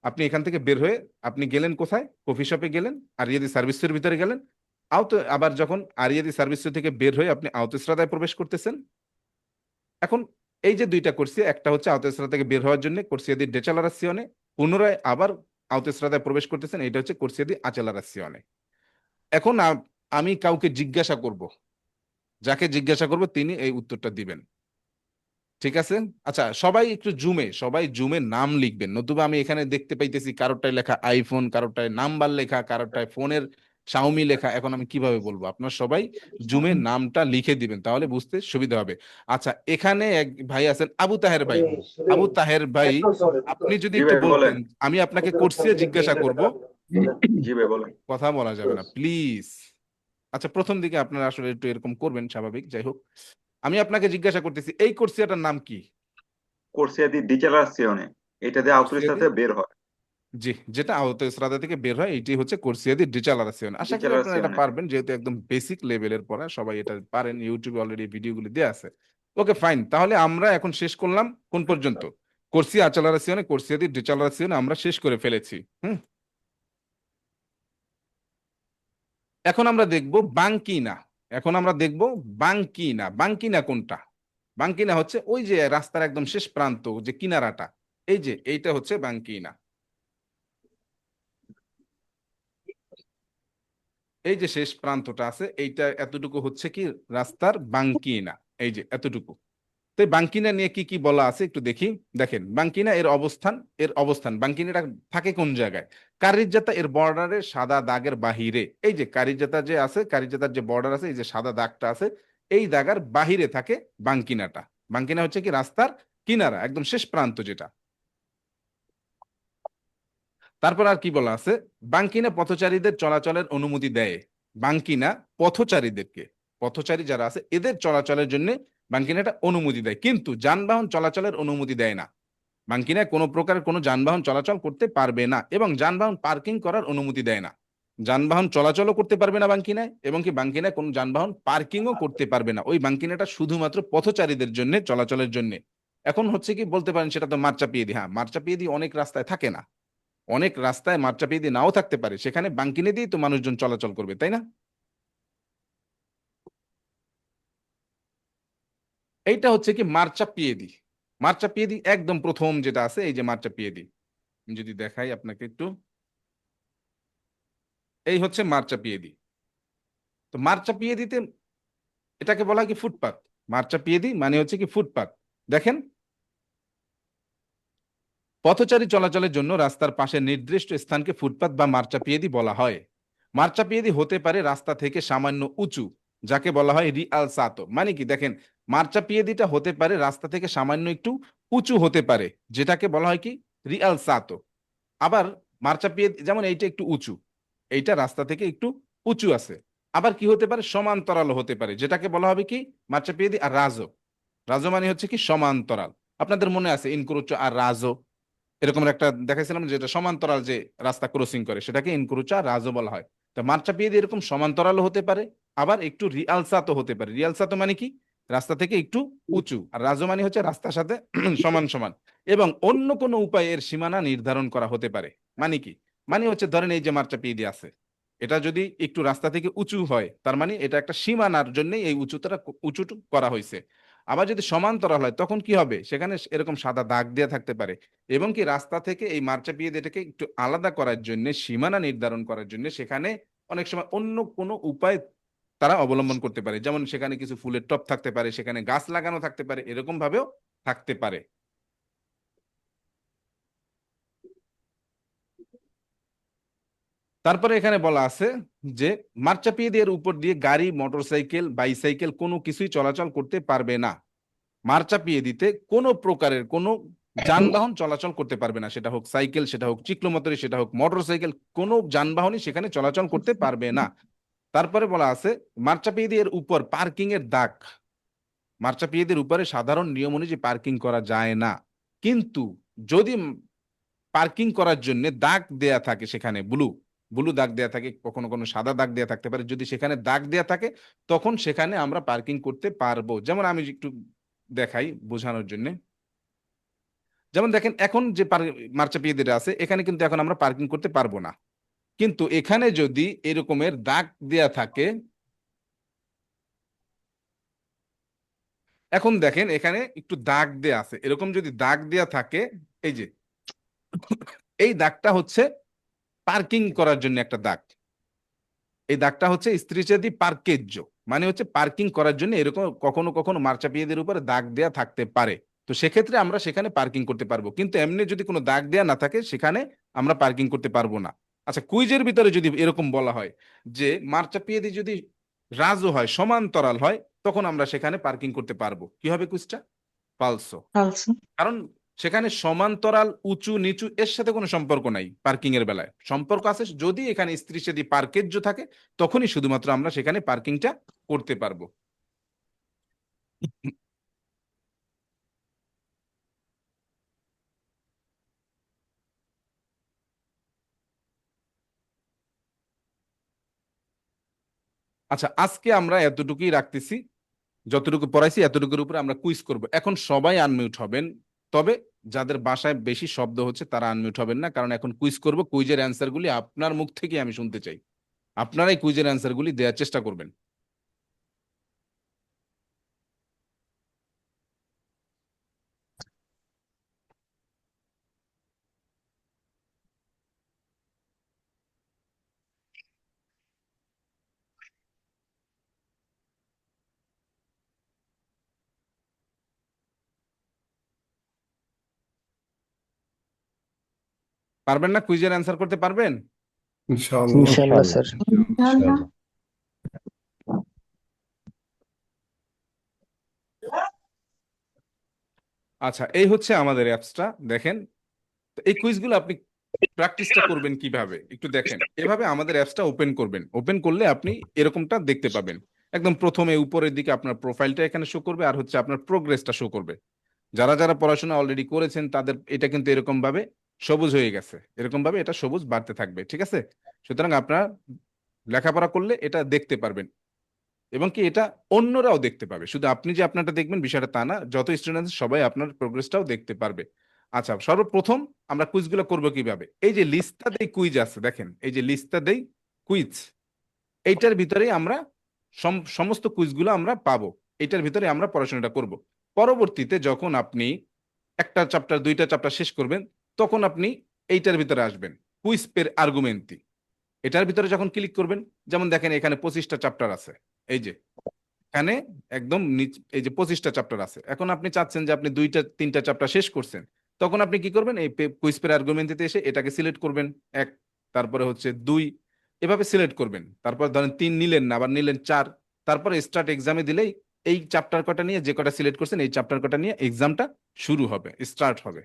আপনি এখান থেকে বের হয়ে আপনি গেলেন কোথায়, কফি শপে গেলেন, আরিয়া দি সার্ভিসের ভিতরে গেলেন। আবার যখন আরিয়া দি সার্ভিসিও থেকে বের হয়ে আপনি আওতেসরাদায় প্রবেশ করতেছেন। এখন এই যে দুইটা কোর্সিয়া, একটা হচ্ছে আওতেসরাদা থেকে বের হওয়ার জন্য কোর্সিয়া দি ডিচেলারাসিয়নে, পুনরায় আবার আওতেসরাদায় প্রবেশ করতেছেন, এটা হচ্ছে কোর্সিয়া দি আচেলারাসিয়নে। এখন আমি কাউকে জিজ্ঞাসা করব, যাকে জিজ্ঞাসা করব তিনি এই উত্তরটা দিবেন, ঠিক আছে? আচ্ছা, সবাই জুমে নাম লিখবেন, নতুবা আমি এখানে দেখতে পাইতেছি কারোরটায় লেখা আইফোন, কারোরটায় নাম্বার লেখা, কারোরটায় ফোনের শাওমি লেখা, এখন আমি কিভাবে বলবো? আপনার সবাই জুমের নামটা লিখে দিবেন, তাহলে বুঝতে সুবিধা হবে। আচ্ছা, এখানে এক ভাই আছেন আবু তাহের ভাই। আবু তাহের ভাই, আপনি যদি জি একটু ভাই বলেন। বলতেন, আমি আপনাকে কোর্সিয়া জিজ্ঞাসা করব, জি ভাই বলেন। কথা বলা যাবে না প্লিজ। আচ্ছা, প্রথম দিকে আপনারা আসলে একটু এরকম করবেন, স্বাভাবিক, যাই হোক। আমি আপনাকে জিজ্ঞাসা করতেছি, এই কোর্সিয়াটার নাম কি? কোর্সিয়া দি ডিজেলারাসিওনে, এটা দিয়ে কোর্সিয়া দি, আউটোরিস্তাতে বের হয়। জি, যেটা আওতো ইসরাদা থেকে বের হয়, এটি হচ্ছে কোর্সিয়া দি ডিজালারাসিওন। আশা করি আপনারা এটা ডিজেলারাসিওনে পারবেন, যেহেতু একদম বেসিক লেভেলের পড়া, সবাই এটা পারেন, ইউটিউবে অলরেডি ভিডিওগুলি দেওয়া আছে। ওকে ফাইন, তাহলে আমরা এখন শেষ করলাম কোন পর্যন্ত? কোর্সিয়া আচালারাসিওনে, কোর্সিয়া দি ডিজালারাসিওনে আমরা শেষ করে ফেলেছি। এখন আমরা দেখব বাঙ্কিনা। এখন আমরা দেখব বাঙ্কিনা। বাঙ্কিনা কোনটা? বাঙ্কিনা হচ্ছে ওই যে রাস্তার একদম শেষ প্রান্ত, যে কিনারাটা, এই যে এইটা হচ্ছে বাঙ্কিনা। এই যে শেষ প্রান্তটা আছে, এইটা এতটুকু হচ্ছে কি রাস্তার বাঙ্কিনা, এই যে এতটুকু। তো এই বাঙ্কিনা নিয়ে কি কি বলা আছে একটু দেখি। দেখেন, বাঙ্কিনা এর অবস্থান বাঙ্কিনাটা থাকে কোন জায়গায়? কারিজাতা এর বর্ডারের সাদা দাগের বাহিরে। এই যে কারিজাতা যে আছে, কারিজাতার যে বর্ডার আছে, এই যে সাদা দাগটা আছে, এই দাগার বাহিরে থাকে বাঙ্কিনাটা। বাঙ্কিনা হচ্ছে কি রাস্তার কিনারা, একদম শেষ প্রান্ত যেটা। তারপর আর কি বলা আছে? বাঙ্কিনা পথচারীদের চলাচলের অনুমতি দেয়। বাঙ্কিনা পথচারীদেরকে, পথচারী যারা আছে এদের চলাচলের জন্য বাঙ্কিনাটা অনুমতি দেয়, কিন্তু যানবাহন চলাচলের অনুমতি দেয় না। বাঙ্কিনায় কোনো প্রকারের কোনো যানবাহন চলাচল করতে পারবে না, এবং যানবাহন পার্কিং করার অনুমতি দেয় না। যানবাহন চলাচলও করতে পারবে না বাঙ্কিনায়, এবং কি বাঙ্কিনায় কোনো যানবাহন পার্কিংও করতে পারবে না। ওই বাঙ্কিনাটা শুধুমাত্র পথচারীদের জন্য, চলাচলের জন্য। এখন হচ্ছে কি বলতে পারেন, সেটা তো মার্চাপিয়েদি। হ্যাঁ, মার্চাপিয়েদি অনেক রাস্তায় থাকে না, অনেক রাস্তায় মাত্রাপিয়ে দিয়ে নাও থাকতে পারে, সেখানে বাঙ্কিনে দিয়েই তো মানুষজন চলাচল করবে, তাই না? এইটা হচ্ছে কি মার্চাপিয়েদি। মার্চাপিয়েদি একদম প্রথম যেটা আছে, এই যে মার্চাপিয়েদি, আমি যদি দেখাই আপনাকে একটু, এই হচ্ছে মার্চাপিয়েদি। তো মার্চাপিয়েদিতে এটাকে বলা হয় কি ফুটপাত। মার্চাপিয়েদি মানে হচ্ছে কি ফুটপাত। দেখেন, পথচারী চলাচলের জন্য রাস্তার পাশে নির্দিষ্ট স্থানকে ফুটপাত বা মার্চাপিয়েদি বলা হয়। মার্চাপিয়েদি হতে পারে রাস্তা থেকে সামান্য উঁচু, যাকে বলা হয় রিআলসাতো। মানে কি দেখেন, মার্চাপিয়েদিটা হতে পারে রাস্তা থেকে সামান্য একটু উঁচু হতে পারে, যেটাকে বলা হয় কি রিআলসাতো। আবার মার্চাপিয়েদি যেমন এইটা একটু উঁচু, এইটা রাস্তা থেকে একটু উঁচু আছে। আবার কি হতে পারে, সমান্তরাল হতে পারে, যেটাকে বলা হবে কি মার্চাপিয়েদি আর রাজো। রাজো মানে হচ্ছে কি সমান্তরাল। আপনাদের মনে আছে ইনক্রুচো আর রাজো, এরকম একটা দেখাইছিলাম, যেটা সমান্তরাল যে রাস্তা ক্রসিং করে, সেটাকে ইনক্রুচা রাজো বলা হয়। তো মার্চাপিয়েদি এরকম সমান্তরাল হতে পারে, আবার একটু রিয়ালসাতো হতে পারে। রিয়ালসাতো মানে কি রাস্তা থেকে একটু উঁচু, আর রাজো মানে হচ্ছে রাস্তার সাথে সমান সমান, এবং অন্য কোনো উপায়ে এর সীমানা নির্ধারণ করা হতে পারে। মানে কি, মানে হচ্ছে ধরেন এই যে মার্চাপিয়েদি আছে, এটা যদি একটু রাস্তা থেকে উঁচু হয়, তার মানে এটা একটা সীমানার জন্য এই উঁচুটা উঁচু করা হয়েছে। আবার যদি সমান্তরাল হয়, তখন কি হবে, সেখানে এরকম সাদা দাগ দেওয়া থাকতে পারে, এবং কি রাস্তা থেকে এই মার্চাপিয়েদি এটাকে একটু আলাদা করার জন্য, সীমানা নির্ধারণ করার জন্য, সেখানে অনেক সময় অন্য কোনো উপায় তারা অবলম্বন করতে পারে। যেমন সেখানে কিছু ফুলের টব থাকতে পারে, সেখানে গাছ লাগানো থাকতে পারে, এরকম ভাবেও থাকতে পারে। তারপরে এখানে বলা আছে যে মার্চাপিয়েদি এর উপর দিয়ে গাড়ি, মোটরসাইকেল, বাইসাইকেল কোনো কিছুই চলাচল করতে পারবে না। মার্চাপিয়েদিতে কোনো প্রকারের কোনো যানবাহন চলাচল করতে পারবে না, সেটা হোক সাইকেল, সেটা হোক চিক্লোমোটর, সেটা হোক মোটরসাইকেল, কোনো যানবাহনই সেখানে চলাচল করতে পারবে না। তারপরে বলা আছে মার্চাপিয়েদি এর উপর পার্কিং এর দাগ। মার্চাপিয়েদির উপরে সাধারণ নিয়ম অনুযায়ী পার্কিং করা যায় না, কিন্তু যদি পার্কিং করার জন্য দাগ দেয়া থাকে, সেখানে ব্লু ব্লু দাগ দেয়া থাকে, কখনো কোনো সাদা দাগ দেয়া থাকতে পারে, যদি সেখানে দাগ দেয়া থাকে, তখন সেখানে আমরা পার্কিং করতে পারবো। যেমন আমি একটু দেখাই বোঝানোর জন্য। যেমন দেখেন, এখন যে মার্চাপিয়েদিটা আছে, এখানে কিন্তু এখন আমরা পার্কিং করতে পারবো না, কিন্তু এখানে যদি এরকমের দাগ দেয়া থাকে, এখন দেখেন এখানে একটু দাগ দেয়া আছে, এরকম যদি দাগ দেয়া থাকে, এই যে এই দাগটা হচ্ছে পার্কিং করার জন্য একটা দাগ। এই দাগটা হচ্ছে স্ত্রীচাঁদি পার্কেজ্য, মানে হচ্ছে পার্কিং করার জন্য এরকম কখনো কখনো মার্চাপিয়েদের উপরে দাগ দেয়া থাকতে পারে। তো সেক্ষেত্রে আমরা সেখানে পার্কিং করতে পারবো, কিন্তু এমনি যদি কোনো দাগ দেয়া না থাকে, সেখানে আমরা পার্কিং করতে পারবো না। আচ্ছা, কুইজের ভিতরে যদি এরকম বলা হয় যে মার্চাপিয়েদি যদি রাজও হয়, সমান্তরাল হয়, তখন আমরা সেখানে পার্কিং করতে পারবো। কি হবে কুইজটা? ফালসো। falso, কারণ সেখানে সমান্তরাল, উঁচু নিচু এর সাথে কোনো সম্পর্ক নাই। পার্কিং এর বেলায় সম্পর্ক আছে যদি এখানে স্ত্রী সেদি পার্কেজ্য থাকে, তখনই শুধুমাত্র আমরা সেখানে পার্কিংটা করতে পারবো। আচ্ছা, আজকে আমরা এতটুকুই রাখতেছি, যতটুকু পড়াইছি এতটুকুর উপরে আমরা কুইজ করব। এখন সবাই আনমিউট হবেন, তবে যাদের বাসায় বেশি শব্দ হচ্ছে তারা আনমিউট হবেন না, কারণ এখন কুইজ করব। কুইজের অ্যান্সারগুলি আপনার মুখ থেকে আমি শুনতে চাই। আপনারাই কুইজের অ্যান্সারগুলি দেওয়ার চেষ্টা করবেন। পারবেন না? কুইজের অ্যান্সার করতে পারবেন? inshallah. ইনশাল্লাহ স্যার। ইনশাআল্লাহ। আচ্ছা, এই হচ্ছে আমাদের অ্যাপসটা। দেখেন, তো এই কুইজগুলো আপনি প্র্যাকটিসটা করবেন কিভাবে একটু দেখেন। এভাবে আমাদের অ্যাপসটা ওপেন করবেন। ওপেন করলে আপনি এরকমটা দেখতে পাবেন। একদম প্রথমে উপরের দিকে আপনার প্রোফাইলটা এখানে শো করবে, আর হচ্ছে আপনার প্রোগ্রেসটা শো করবে। যারা যারা পড়াশোনা অলরেডি করেছেন তাদের এটা কিন্তু এরকম ভাবে সবুজ হয়ে গেছে, এরকম ভাবে এটা সবুজ বাড়তে থাকবে। ঠিক আছে? সুতরাং আপনারা লেখাপড়া করলে এটা দেখতে পারবেন, এবং কি এটা অন্যরাও দেখতে পাবে। শুধু আপনি যে আপনারটা দেখবেন বিষয়টা তা না, যত স্টুডেন্ট সবাই আপনার প্রোগ্রেসটাও দেখতে পারবে। আচ্ছা, সর্বপ্রথম আমরা কুইজগুলো করব কিভাবে? এই যে লিস্টটা দেই কুইজ আছে, দেখেন এই যে লিস্টটা দেই কুইজ, এইটার ভিতরেই আমরা সমস্ত কুইজগুলো আমরা পাবো। এইটার ভিতরে আমরা পড়াশোনাটা করব। পরবর্তীতে যখন আপনি একটা চ্যাপ্টার, দুইটা চ্যাপ্টার শেষ করবেন, তখন আপনি এইটার ভিতরে আসবেন, কুইজ পের আর্গুমেন্টি। এটার ভিতরে যখন ক্লিক করবেন, যেমন দেখেন এখানে 25টা চ্যাপ্টার আছে। এই যে এখানে একদম এই যে 25টা চ্যাপ্টার আছে। এখন আপনি চাচ্ছেন যে আপনি দুইটা তিনটা চ্যাপ্টার শেষ করছেন, তখন আপনি কি করবেন? এই কুইজ পের আর্গুমেন্টিতে এসে এটাকে সিলেক্ট করবেন, এক, তারপরে হচ্ছে দুই, এভাবে সিলেক্ট করবেন। তারপর ধরেন 3 নিলেন না, আবার নিলেন 4, তারপরে স্টার্ট এক্সামে দিলেই এই চ্যাপ্টার কটা নিয়ে, যে কটা সিলেক্ট করছেন এই চ্যাপ্টার কটা নিয়ে এক্সামটা শুরু হবে, স্টার্ট হবে।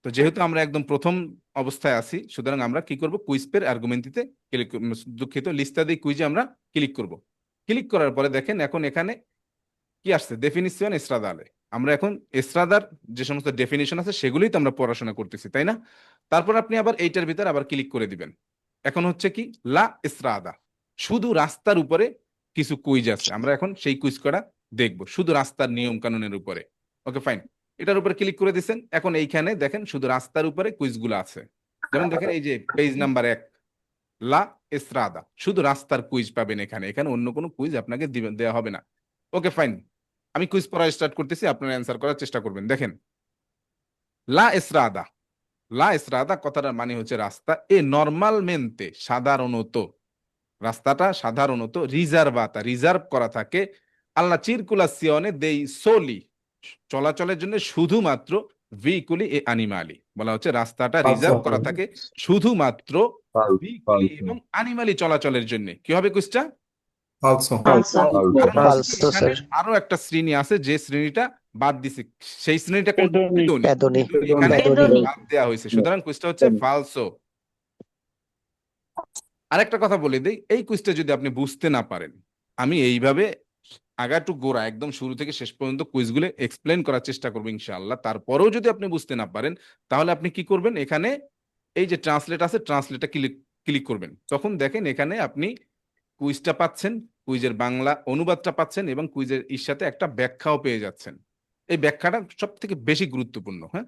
তো যেহেতু আমরা একদম প্রথম অবস্থায় আছি, সুতরাং আমরা কি করব? কুইজ পের আর্গুমেন্টিতে ক্লিক, দুঃখিত, লিস্টা দিয়ে কুইজে আমরা ক্লিক করব। ক্লিক করার পরে দেখেন এখন এখানে কি আসছে? ডেফিনিশন এসরাদালে। আমরা এখন এসরাদার যে সমস্ত ডেফিনিশন আছে সেগুলোই তো আমরা পড়াশোনা করতেছি, তাই না? তারপর আপনি আবার এইটার ভিতর আবার ক্লিক করে দিবেন। এখন হচ্ছে কি? লা এসরাদা, শুধু রাস্তার উপরে কিছু কুইজ আছে, আমরা এখন সেই কুইজ করা দেখব, শুধু রাস্তার নিয়ম কানুনের উপরে। ওকে, ফাইন। এটার উপরে ক্লিক করে দিচ্ছেন। এখন এইখানে দেখেন শুধু রাস্তার উপরে কুইজগুলো আছে। যেমন দেখেন এই যে পেজ নাম্বার 1, লা এসরাদা, শুধু রাস্তার কুইজ পাবেন এখানে। এখানে অন্য কোনো কুইজ আপনাকে দেওয়া হবে না। ওকে, ফাইন। আমি কুইজ পড়া স্টার্ট করতেছি, আপনারা অ্যান্সার করার চেষ্টা করবেন। দেখেন, লা এসরাদা, লা এসরাদা কথাটার মানে হচ্ছে রাস্তা। এ নরমালমেন্তে, সাধারণত, রাস্তাটা সাধারণত রিজার্ভাতা, রিজার্ভ করা থাকে, আল্লা চিরকুলাসিয়নে দেই সোলি, চলাচলের জন্য শুধুমাত্র, ভিকুলি এ আনিমালি, বলা হচ্ছে রাস্তাটা রিজার্ভ করা থাকে শুধুমাত্র ভিকুলি এবং আনিমালি চলাচলের জন্য। কি হবে কুইজটা? falso, falso, কারণ falso, এখানে স্যার। আরো একটা শ্রেণী আছে যে শ্রেণীটা বাদ দিছে, সেই শ্রেণীটা কোনটা? পেদোনি। পেদোনি, এখানে পেদোনি। বাদ দেওয়া হয়েছে, সুতরাং কুইজটা হচ্ছে ফালসো। আরেকটা কথা বলে দিই, এই কুইজটা যদি আপনি বুঝতে না পারেন, আমি এইভাবে আগা টু গোড়া একদম শুরু থেকে শেষ পর্যন্ত কুইজগুলো এক্সপ্লেন করার চেষ্টা করবো ইনশাআল্লাহ। তারপরেও যদি আপনি বুঝতে না পারেন, তাহলে আপনি কি করবেন? এখানে এই যে ট্রান্সলেট আছে, ট্রান্সলেটটা ক্লিক করবেন। তখন দেখেন এখানে আপনি কুইজটা পাচ্ছেন, কুইজের বাংলা অনুবাদটা পাচ্ছেন, এবং কুইজের সাথে একটা ব্যাখ্যাও পেয়ে যাচ্ছেন। এই ব্যাখ্যাটা সব থেকে বেশি গুরুত্বপূর্ণ। হ্যাঁ,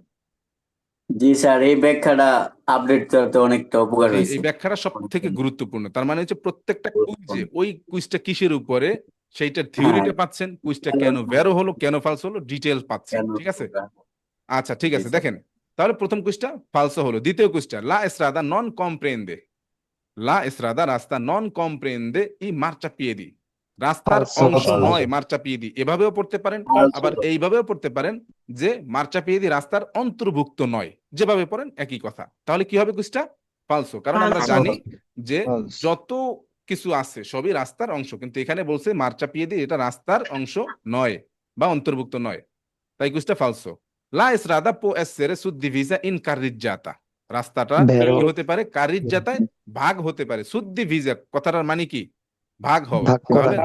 জি স্যার, এই ব্যাখ্যাটা আপডেট করতে অনেকটা উপকার হয়েছে। এই ব্যাখ্যাটা সব থেকে গুরুত্বপূর্ণ। তার মানে হচ্ছে প্রত্যেকটা কুইজে ওই কুইজটা কিসের উপরে, সেইটার থিওরিটা পাচ্ছেন, কুইজটা কেন ভ্যারো হলো, কেন ফালস হলো, ডিটেলস পাচ্ছেন। ঠিক আছে? আচ্ছা, ঠিক আছে। দেখেন, তাহলে প্রথম কুইজটা ফালসো হলো। দ্বিতীয় কুইজটা, লা এসরাদা নন কম্প্রেন্দে, লা এসরাদা রাস্তা নন কম্প্রেন্দে ই মার্চাপিয়েদি, রাস্তার Falso, অংশ falso. নয় মার্চাপিয়েদি। এভাবেও পড়তে পারেন, আবার এইভাবেও পড়তে পারেন যে মার্চাপিয়েদি রাস্তার অন্তর্ভুক্ত নয়। যেভাবে পড়েন একই কথা। তাহলে কি হবে কুইজটা? ফালসো, কারণ আমরা Falso. জানি যে Falso. যত কিছু আছে সবই রাস্তার অংশ, কিন্তু এখানে বলছে মার্চা পিয়ে দিয়ে এটা রাস্তার অংশ নয় বা অন্তর্ভুক্ত নয়, তাই কুইজটা ফালসো। লা এসরাদা পো এসেরে সুদ্দিভিজা ইন কারিজ্জাতা, রাস্তাটা Vero. কি হতে পারে? কারিজ্জাতায় ভাগ হতে পারে। সুদ্দিভিজা কথাটার মানে কি? ভাগ হওয়া। ভাগ করা। তাহলে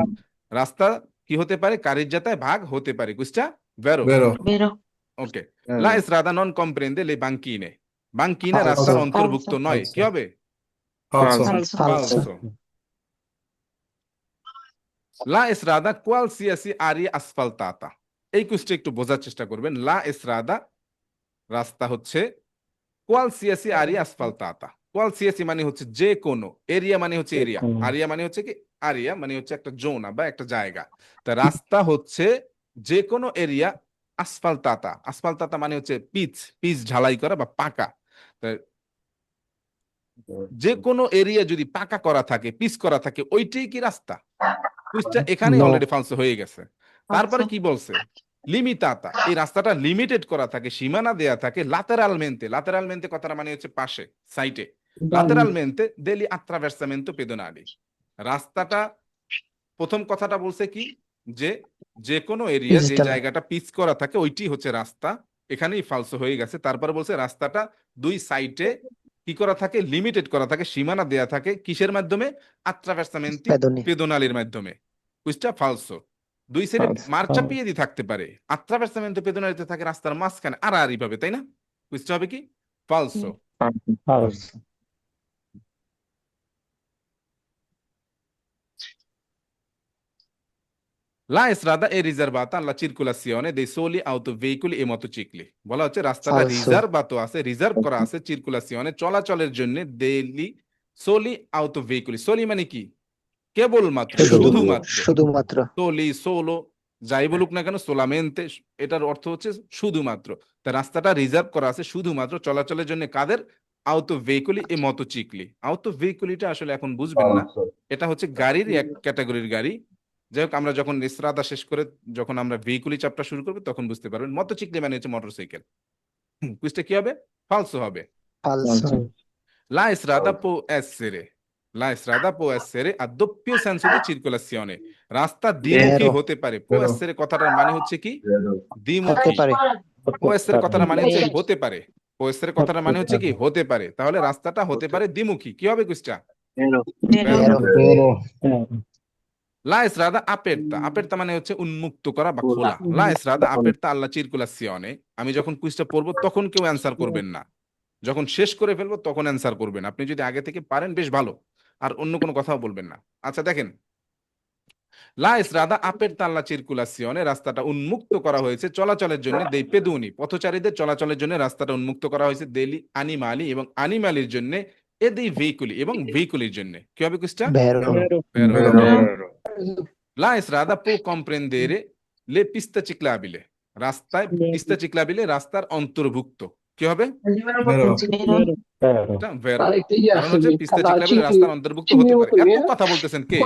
রাস্তা কি হতে পারে? কারিজ্জাতায় ভাগ হতে পারে। কুইজটা ভেরো। Vero. Vero. ওকে। লা এসরাদা নন কমপ্রেন্দে লে বাঙ্কিনে, বাঙ্কিনে Falso. রাস্তার অন্তর্ভুক্ত Falso. নয়, Falso. কি হবে? Falso. Falso. ফালসো। লা এসরাদা কোয়ালসিয়াসি আরিয়া আসফালতাতা, এই কুইজটা একটু বোঝার চেষ্টা করবেন। লা এসরাদা রাস্তা হচ্ছে কোয়ালসিয়াসি আরিয়া আসফালতাতা। কোয়ালসিয়াসি মানে হচ্ছে যে কোনো, এরিয়া মানে হচ্ছে এরিয়া, কোনো। আরিয়া মানে হচ্ছে কি? আরিয়া মানে হচ্ছে একটা জোন বা একটা জায়গা। তা রাস্তা হচ্ছে যে কোনো এরিয়া আসফালতাতা। আসফালতাতা মানে হচ্ছে পিচ, পিচ ঢালাই করা বা পাকা। তা যে কোনো এরিয়া যদি পাকা করা থাকে, পিচ করা থাকে, ওইটাই কি রাস্তা? কুইজটা এখানে No. অলরেডি ফালসো হয়ে গেছে। তারপরে কি বলছে? লিমিতাতা, এই রাস্তাটা লিমিটেড করা থাকে, সীমানা দেয়া থাকে। লাতেরালমেন্তে, লাতেরালমেন্তে কথাটা মানে হচ্ছে পাশে, সাইটে। লাতেরালমেন্তে দেলি আত্রাভেরসামেন্তো পেদোনালি, রাস্তাটা প্রথম কথাটা বলছে কি? যে যে কোনো এরিয়া যে Digital. জায়গাটা পিচ করা থাকে ওইটি হচ্ছে রাস্তা, এখানেই ফালসো হয়ে গেছে। তারপরে বলছে রাস্তাটা দুই সাইডে কি করা থাকে? লিমিটেড করা থাকে, সীমানা দেয়া থাকে। কিসের মাধ্যমে? আত্রাভেরসামেন্তি Pedoni. পেদোনালির মাধ্যমে। কুইজটা ফালসো। দুই সাইডে Falso. মার্চা পিয়েদি থাকতে পারে, আত্রাভেরসামেন্তো পেদোনালিতে থাকে রাস্তার মাঝখানে আড়াআড়ি ভাবে, তাই না? কুইজটা হবে কি? ফালসো। Falso. La estrada è riservata alla circolazione dei soli autoveicoli e motocicli, বলা হচ্ছে রাস্তাটা Falso. রিজার্ভাতো আছে, রিজার্ভ করা আছে চিরকুলাসিওনে, চলাচলের জন্য দেলি সোলি আউটোভেহিকুলি। সোলি মানে কি? কেবলমাত্র, শুধুমাত্র। শুধুমাত্র। সোলি, সোলো, যাই বলুক না কেন, সোলামেন্তে, এটার অর্থ হচ্ছে শুধুমাত্র। তা রাস্তাটা রিজার্ভ করা আছে শুধুমাত্র চলাচলের জন্য কাদের? আউটোভেহিকুলি এ মটোচিকলি। আউটোভেহিকুলিটা আসলে এখন বুঝবেন না, Falso. এটা হচ্ছে গাড়ির এক ক্যাটাগরির গাড়ি। যাই হোক, আমরা যখন ইসরাদা শেষ করে যখন আমরা ভেহিকুলি চ্যাপ্টার শুরু করবো তখন বুঝতে পারবেন। মটোচিকলি মানে হচ্ছে মোটরসাইকেল। কুইজটা কি হবে? ফালসো হবে। Falso. La estrada può essere, la estrada può essere a doppio senso di circolazione, রাস্তা দ্বিমুখী Vero. হতে পারে। può Vero. essere কথাটার মানে হচ্ছে কি? Vero. হতে দ্বিমুখী। পারে। può essere কথাটার মানে হচ্ছে হতে পারে। può essere কথাটার মানে হচ্ছে কি? হতে পারে। তাহলে রাস্তাটা হতে পারে দ্বিমুখী। কি হবে কুইজটা? Vero. La estrada aperta, aperta মানে হচ্ছে উন্মুক্ত করা বা খোলা। La estrada aperta alla circolazione, আমি যখন কুইজটা পড়বো তখন কেউ অ্যান্সার করবেন না, যখন শেষ করে ফেলবো তখন অ্যান্সার করবেন। আপনি যদি আগে থেকে পারেন বেশ ভালো, আর অন্য কোনো কথাও বলবেন না। আচ্ছা দেখেন, লা এসরাদা aperta alla circolazione, রাস্তাটা উন্মুক্ত করা হয়েছে চলাচলের জন্য দেই পেদুনি, পথচারীদের চলাচলের জন্য রাস্তাটা উন্মুক্ত করা হয়েছে দেলি আনিমালি, এবং আনিমালির জন্য এ দেই ভেহিকুলি, এবং ভেহিকুলির জন্য। কি হবে কুইজটা? Vero. Vero. La estrada può comprendere le piste ciclabili, রাস্তায় পিস্তা চিকলাবিলে রাস্তার অন্তর্ভুক্ত। কি হবে? Vero. এটা ভেরো। কারণ হচ্ছে পিস্তা চিকলাবিলে রাস্তার অন্তর্ভুক্ত হতে পারে। এত কথা বলতেছেন কে?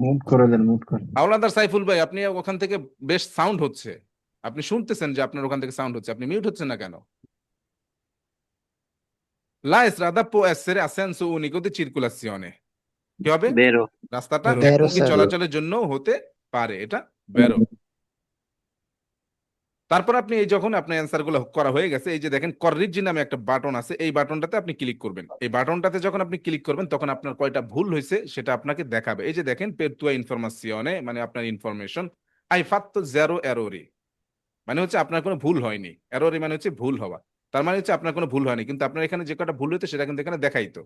মুভ করে দেন, মুভ করে। হাওলাদার সাইফুল ভাই, আপনি ওখান থেকে বেশ সাউন্ড হচ্ছে, আপনি শুনতেছেন যে আপনার ওখান থেকে সাউন্ড হচ্ছে, আপনি মিউট হচ্ছেন না কেন? La estrada può essere a senso unico di circolazione, কি হবে? রাস্তাটা Vero. একমুখী Vero, sir. চলাচলের জন্য হতে পারে, এটা ভেরো। তারপর আপনি এই যখন আপনার অ্যান্সার গুলো করা হয়ে গেছে, এই যে দেখেন কর্রিজি নামে একটা বাটন আছে, এই বাটনটাতে আপনি ক্লিক করবেন। এই বাটনটাতে যখন আপনি ক্লিক করবেন তখন আপনার কয়টা ভুল হয়েছে সেটা আপনাকে দেখাবে। এই যে দেখেন per tua informazione, মানে আপনার information, hai fatto zero errori, মানে হচ্ছে আপনার কোনো ভুল হয়নি। এররি মানে হচ্ছে ভুল হওয়া, তার মানে হচ্ছে আপনার কোনো ভুল হয়নি, কিন্তু আপনার এখানে যে কয়টা ভুল হইতো সেটা কিন্তু এখানে দেখাইতো।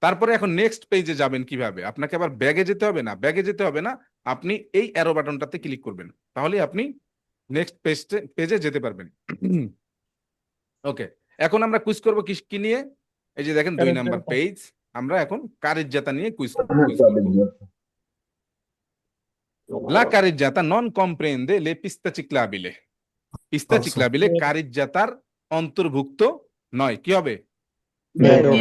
তারপরে এখন নেক্সট পেজে যাবেন কিভাবে? আপনাকে আবার ব্যাগে যেতে হবে না, ব্যাগে যেতে হবে না, আপনি এই অ্যারো বাটনটাতে ক্লিক করবেন, তাহলে আপনি নেক্সট পেজে যেতে পারবেন। ওকে, এখন আমরা কুইজ করব কি নিয়ে? এই যে দেখেন 2 নাম্বার পেজ, আমরা এখন কারিজ্জাতা নিয়ে কুইজ করব। La carreggiata non comprende le piste ciclabili, পিস্তা Falso. চিকলাবিলে কারিজ্জাতার অন্তর্ভুক্ত নয়। কি হবে? Vero.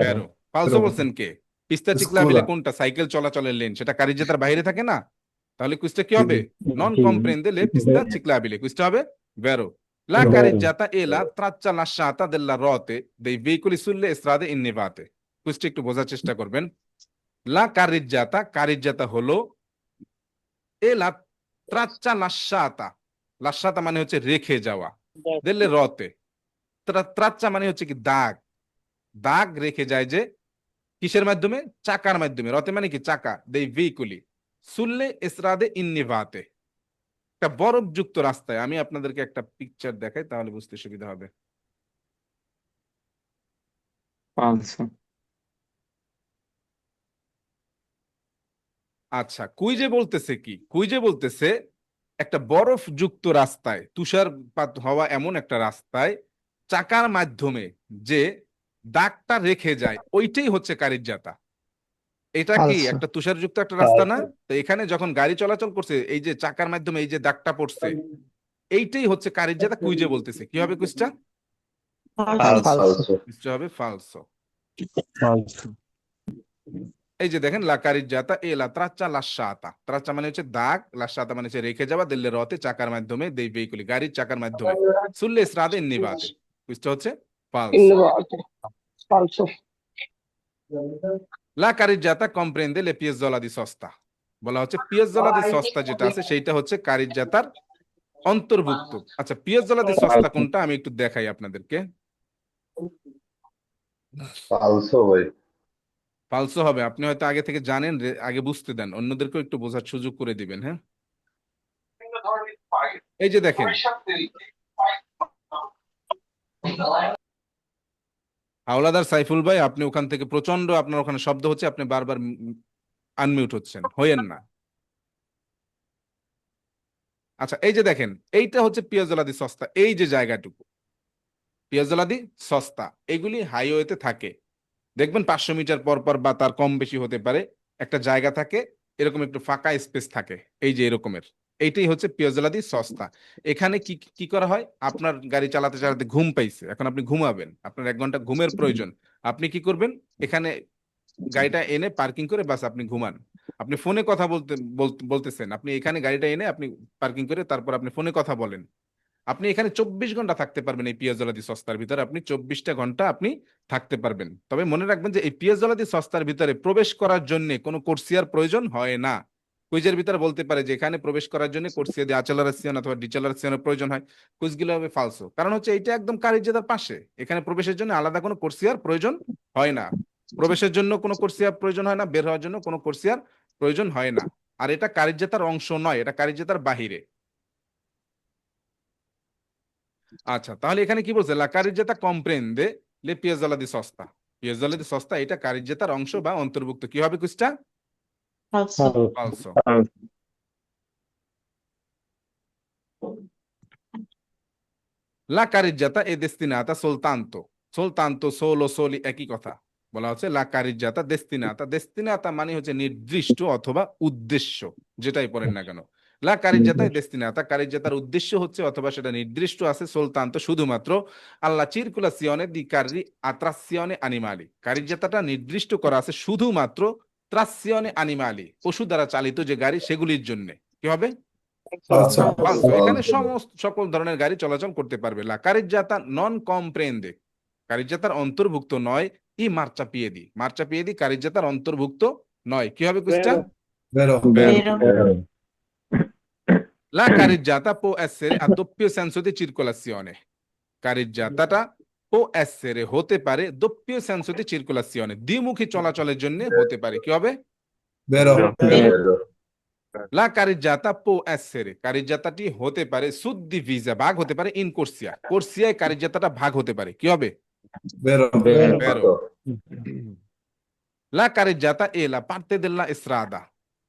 ভেরো। ফালসো Vero. বলছেন কে? পিস্তা Scuola. চিকলাবিলে কোনটা? সাইকেল চলাচলের লেন, সেটা কারিজ্জাতার বাইরে থাকে না? তাহলে কুইজটা কি হবে? নন কম্প্রেন্দে লে পিস্তা চিকলাবিলে, কুইজটা হবে ভেরো। La carreggiata e la traccia lasciata della rote dei veicoli sulle strade innevate. Questo একটু বোঝার চেষ্টা করবেন। La carreggiata হলো এ la traccia lasciata, lasciata মানে হচ্ছে রেখে যাওয়া, delle rote, traccia মানে হচ্ছে কি দাগ, দাগ রেখে যায় যে কিসের মাধ্যমে? চাকার মাধ্যমে। রতে মানে কি চাকা, dei veicoli sulle strade innevate, একটা বরফযুক্ত রাস্তায়। আমি আপনাদেরকে একটা পিকচার দেখাই, তাহলে বুঝতে সুবিধা হবে। falso, আচ্ছা, কুইজে বলতেছে কি? কুইজে বলতেছে একটা বরফযুক্ত রাস্তায়, তুষারপাত হওয়া এমন একটা রাস্তায় চাকার মাধ্যমে যে দাগটা রেখে যায়, ওইটাই হচ্ছে কারিজ্জাতা। এটা কি Falso. একটা তুষারযুক্ত একটা রাস্তা না? তো এখানে যখন গাড়ি চলাচল করছে, এই যে চাকার মাধ্যমে এই যে দাগটা পড়ছে, এইটাই হচ্ছে কারিজ্জাতা। কুইজে বলতেছে কি হবে কুইজটা? Falso. কুইজটা হবে ফালসো। falso, এই যে দেখেন, লা কারিজ্জাতা এ লা ত্রাচ্চা লাসাতা, ত্রাচ্চা মানে হচ্ছে দাগ, লাসাতা মানে হচ্ছে রেখে যাওয়া, দিল্লে রতে চাকার মাধ্যমে, দেই ভেহিকুলি গাড়ির চাকার মাধ্যমে, সুল্লে স্রাদে নিবাতে। কুইজটা হচ্ছে ফালসো। Falso. লা কারিজ্জাতা কম্প্রেন্দে লে পিয়েজ্জলা দি সস্তা, বলা হচ্ছে পিয়েজ্জলা দি সস্তা যেটা আছে সেইটা হচ্ছে কারিজ্জাতার অন্তর্ভুক্ত। আচ্ছা, পিয়েজ্জলা দি সস্তা কোনটা আমি একটু দেখাই আপনাদেরকে। ফালসো ভাই। ফালসো হবে। আপনি হয়তো আগে থেকে জানেন, আগে বুঝতে দেন, অন্যদেরকেও একটু বোঝার সুযোগ করে দিবেন। হ্যাঁ, এই যে দেখেন, হাওলাদার সাইফুল ভাই, আপনি ওখান থেকে প্রচন্ড, আপনার ওখানে শব্দ হচ্ছে, আপনি বারবার আনমিউট হচ্ছেন, হইয়েন না। আচ্ছা, এই যে দেখেন, এইটা হচ্ছে পিয়াজলাদি সস্তা। এই যে জায়গাটুকু পিয়াজলাদি সস্তা, এগুলি হাইওয়েতে থাকে। দেখবেন 500 মিটার পর পর বা তার কম বেশি হতে পারে একটা জায়গা থাকে, এরকম একটু ফাঁকা স্পেস থাকে, এই যে এরকমের। এইটাই হচ্ছে পিয়াজলাদি সস্তা। এখানে কি কি করা হয়? আপনার গাড়ি চালাতে চালাতে ঘুম পাইছে, এখন আপনি ঘুমাবেন, আপনার 1 ঘন্টা ঘুমের প্রয়োজন। আপনি কি করবেন? এখানে গাড়িটা এনে পার্কিং করে বাস আপনি ঘুমান। আপনি ফোনে কথা বলতেছেন, আপনি এখানে গাড়িটা এনে আপনি পার্কিং করে তারপর আপনি ফোনে কথা বলেন। আপনি এখানে 24 ঘন্টা থাকতে পারবেন। এই পিয়াজলাদি সস্তার ভিতরে আপনি 24টা ঘন্টা আপনি থাকতে পারবেন। তবে মনে রাখবেন যে এই পিয়াজলাদি সস্তার ভিতরে প্রবেশ করার জন্য কোনো কোর্সিয়ার প্রয়োজন হয় না। কুইজের ভিতরে বলতে পারে যে এখানে প্রবেশ করার জন্য কোর্সিয়া দিয়ে আচেলারেশন অথবা ডিচেলারেশনের প্রয়োজন হয়, কুইজগুলো হবে ফালসো। কারণ হচ্ছে এইটা একদম কারিজ্জাতার পাশে, এখানে প্রবেশের জন্য আলাদা কোনো কোর্সিয়ার প্রয়োজন হয় না। প্রবেশের জন্য কোনো কোর্সিয়ার প্রয়োজন হয় না, বের হওয়ার জন্য কোনো কোর্সিয়ার প্রয়োজন হয় না। আর এটা কারিজ্জাতার অংশ নয়, এটা কারিজ্জাতার বাহিরে। আচ্ছা, তাহলে এখানে কি বলছে? লা কারিজ্জাতা কম্প্রেন্দে লে পিয়াজলা দি সস্তা। পিয়াজলা দি সস্তা এটা কারিজ্জাতার অংশ বা অন্তর্ভুক্ত। কি হবে কুইজটা? Falso. ফালসো। falso, লা কারিজ্জাতা এ দেস্তিনাতা সোলতান্তো, সোলতান্তো সোলো সোলি একই কথা। বলা হচ্ছে লা কারিজ্জাতা দেস্তিনাতা, দেস্তিনাতা মানে হচ্ছে নির্দিষ্ট অথবা উদ্দেশ্য, যেটাই পড়েন না কেন। লা কারিজ্জাতা এ দেস্তিনাতা, কারিজ্জাতার উদ্দেশ্য হচ্ছে অথবা সেটা নির্দিষ্ট আছে, সোলতান্তো শুধুমাত্র, আল্লা চিরকুলাসিয়নে দি কার্রি আত্রাসিয়নে আনিমালি, কারিজ্জাতাটা নির্দিষ্ট করা আছে শুধুমাত্র ত্রাসিয়নে আনিমালি, পশু দ্বারা চালিত যে গাড়ি সেগুলির জন্য। কি হবে? falso, ফালসো। এখানে সকল ধরনের গাড়ি চলাচল করতে পারবে। লা কারিজ্জাতা নন কম্প্রেন্দে, কারিজ্জাতার অন্তর্ভুক্ত নয়। ই মার্চাপিয়েদি, মার্চাপিয়েদি কারিজ্জাতার অন্তর্ভুক্ত নয়। কি হবে কুইজটা? vero, Vero. Vero. La carreggiata può essere a doppio senso di circolazione, কারিজ্জাতাটা può essere হতে পারে doppio senso di circolazione, দ্বিমুখী চলাচলের জন্য হতে পারে। কি হবে? vero, Vero. লা কারিজ্জাতা può essere, কারিজ্জাতাটি হতে পারে সুদ্দিভিজা, ভাগ হতে পারে, ইন কোর্সিয়া, কোর্সিয়ায় কারিজ্জাতাটা ভাগ হতে পারে। কি হবে? vero, Vero. La carreggiata è la parte della strada,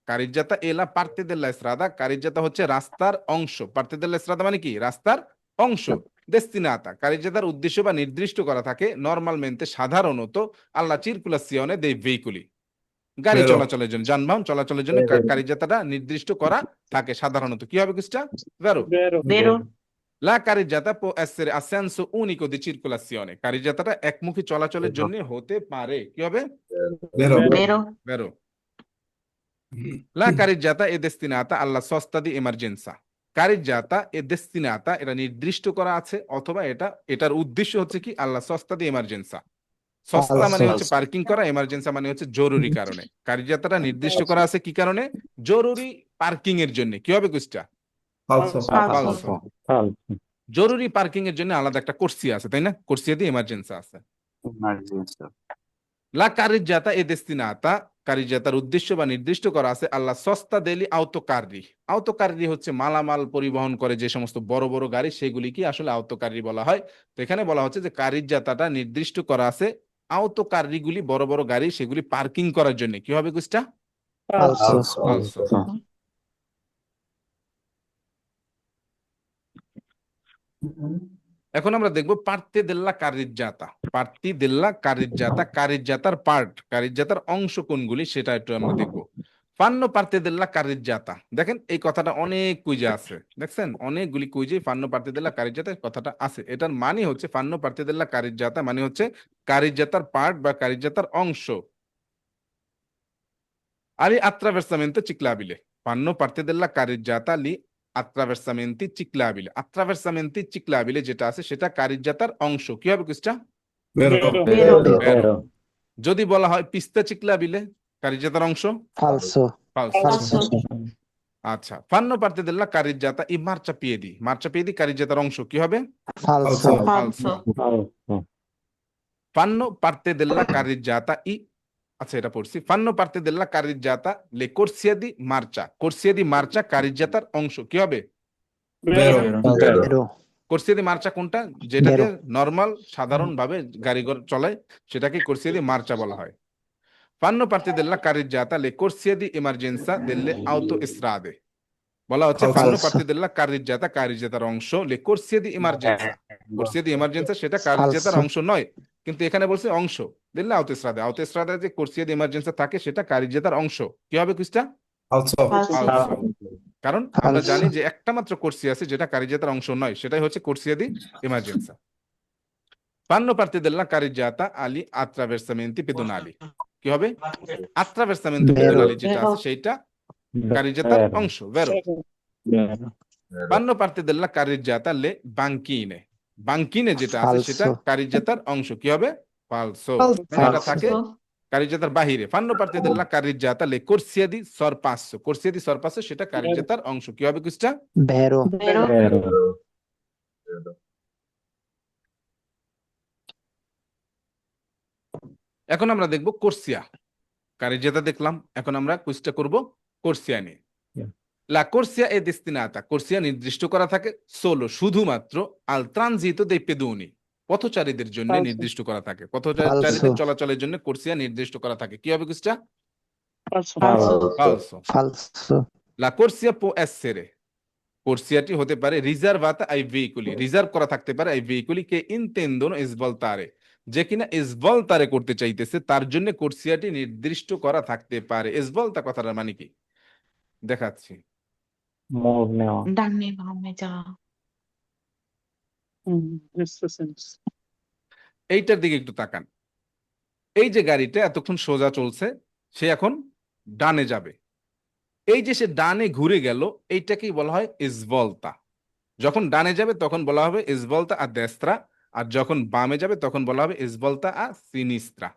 কারিজ্জাতা এ la parte della strada, কারিজ্জাতা হচ্ছে রাস্তার অংশ। parte della strada মানে কি? রাস্তার অংশ। destinata, কারিজ্জাতার উদ্দেশ্য বা নির্দিষ্ট করা থাকে নরমালমেন্টে সাধারণত alla circolazione dei veicoli, গাড়ি Vero. চলাচলের জন্য, যানবাহন চলাচলের জন্য কারিজ্জাতাটা নির্দিষ্ট করা থাকে সাধারণত। কি হবে কুইজটা? ভেরো। Vero. La carreggiata può essere a senso unico di circolazione, কারিজ্জাতাটা একমুখী চলাচলের জন্য হতে পারে। কি হবে? vero, Vero. Vero. La carreggiata è destinata alla sosta di emergenza, কারিজ্জাতা এ দেস্তিনাতা এটা নির্দিষ্ট করা আছে, অথবা এটার উদ্দেশ্য হচ্ছে কি আল্লাহ সস্তা দিয়ে এমার্জেন্সা। সস্তা মানে হচ্ছে পার্কিং করা, এমার্জেন্সা মানে হচ্ছে জরুরি কারণে। কারিজ্জাতাটা নির্দিষ্ট করা আছে কি কারণে? জরুরি পার্কিং এর জন্য। কি হবে কুইজটা? falso, ফালসো। জরুরি পার্কিং এর জন্য আলাদা একটা কোর্সিয়া আছে, তাই না? কোর্সিয়া দিয়ে এমার্জেন্সি আছে। লা কারিজ্জাতা এ দেস্তিনাতা, কারিজ্জাতার উদ্দেশ্য বা নির্দিষ্ট করা আছে আল্লাহ সস্তা দেলি আওতোকাররি। আওতোকাররি হচ্ছে মালামাল পরিবহন করে যে সমস্ত বড় বড় গাড়ি, সেগুলি কি আসলে আওতোকাররি বলা হয়। তো এখানে বলা হচ্ছে যে কারিজ্জাতাটা নির্দিষ্ট করা আছে আওতোকাররি গুলি, বড় বড় গাড়ি, সেগুলি পার্কিং করার জন্য। কি হবে কুইজটা? falso, ফালসো। এখন আমরা দেখবো পার্তে দেল্লা কারিজ্জাতা। পার্তি দেল্লা কারিজ্জাতা, কারিজ্জাতার পার্ট, কারিজ্জাতার অংশ কোনগুলি সেটা একটু আমরা দেখবো। ফান্ন পার্তে দেল্লা কারিজ্জাতা, দেখেন এই কথাটা অনেক কুইজে আছে, দেখছেন অনেকগুলি কুইজে ফান্ন পার্তে দেল্লা কারিজ্জাতা কথাটা আছে। এটার মানে হচ্ছে ফান্ন পার্তে দেল্লা কারিজ্জাতা মানে হচ্ছে কারিজ্জাতার পার্ট বা কারিজ্জাতার অংশ। আলি attraversamento ciclabile. Fanno parte della carreggiata li attraversamenti ciclabile. Attraversamenti ciclabile যেটা আছে সেটা কারিজ্জাতার অংশ। কি হবে কুইজটা? vero, ভেরো। যদি বলা হয় পিস্তা চিকলাবিলে, কারিজ্জাতার অংশ? falso, ফালসো। আচ্ছা, ফান্নো পার্তে দেল্লা কারিজ্জাতা ই মার্চাপিয়েদি। মার্চাপিয়েদি কারিজ্জাতার অংশ। কি হবে? falso, ফালসো। ফান্নো পার্তে দেল্লা কারিজ্জাতা ই, আচ্ছা এটা পড়ছি। ফান্নো পার্তে দেল্লা কারিজ্জাতা লে corsia di marcia। corsia di marcia কারিজ্জাতার অংশ। কি হবে? vero, vero, corsia di marcia কোনটা? যেটাকে নরমাল সাধারণ ভাবে গাড়ি চলায় সেটাকে corsia di marcia বলা হয়। ফান্নো পার্তে দেল্লা কারিজ্জাতা লে corsia di emergenza delle autostrade। বলা হচ্ছে ফান্নো পার্তে দেল্লা কারিজ্জাতা, কারিজ্জাতার অংশ, লে corsia di emergenza। corsia di emergenza সেটা কারিজ্জাতার অংশ নয়, কিন্তু এখানে বলছে অংশ। দিল্লা আউতস্রাদে, আউতস্রাদে যে কোর্সিয়া দি এমার্জেন্সি থাকে সেটা কারিজ্জাতার অংশ। কি হবে কুইজটা? falso, ফালসো। কারণ আমরা ফালসো। জানি যে একটা মাত্র কোর্সিয়া আছে যেটা কারিজ্জাতার অংশ নয়, সেটাই হচ্ছে কোর্সিয়া দি এমার্জেন্সি। ফান্নো পার্তে দেল্লা কারিজ্জাতা আলি attraversamenti pedonali। কি হবে? attraversamento pedonali যেটা আছে সেইটা কারিজ্জাতার অংশ। ভেরো। ফান্নো পার্তে দেল্লা কারিজ্জাতা লে বাঙ্কিনে। বাঙ্কিনে যেটা আছে সেটা Falso. কারিজ্জাতার অংশ। কি হবে? ফালসো। Falso. এটা থাকে কারিজ্জাতার বাহিরে। ফান্নো পার্তে দেল্লা কারিজ্জাতা লে corsia di sorpasso। corsia di sorpasso সেটা কারিজ্জাতার অংশ। কি হবে কুইজটা? vero, এখন আমরা দেখব কোর্সিয়া। কারিজ্জাতা দেখলাম, এখন আমরা কুইজটা করব কোর্সিয়া নিয়ে। লা corsia è destinata। কোর্সিয়া নির্দিষ্ট করা থাকে সোলো, শুধুমাত্র আল ট্রানজিতো dei pedoni। পথচারীদের জন্য Falso. নির্দিষ্ট করা থাকে। পথচারীদের Falso. চলাচলের জন্য কোর্সিয়া নির্দিষ্ট করা থাকে। কি হবে কুইজটা? falso, ফালসো। falso, La corsia può essere, কোর্সিয়াটি হতে পারে রিজার্ভাতা আই ভেহিকুলি, রিজার্ভ করা থাকতে পারে আই ভেহিকুলি কে ইনতেন্দোনো svoltare, যে কিনা svoltare করতে চাইতেছে তার জন্য কোর্সিয়াটি নির্দিষ্ট করা থাকতে পারে। svolta কথাটার মানে কি দেখাচ্ছি। ডানে বামে যা। এইটার দিকে একটু তাকান। এই যে গাড়িটা এতক্ষণ সোজা চলছে, সে এখন ডানে যাবে। এই যে সে ডানে ঘুরে গেল, এইটাকেই বলা হয় svolta। যখন ডানে যাবে তখন বলা হবে svolta a destra, আর যখন বামে যাবে তখন বলা হবে svolta a sinistra।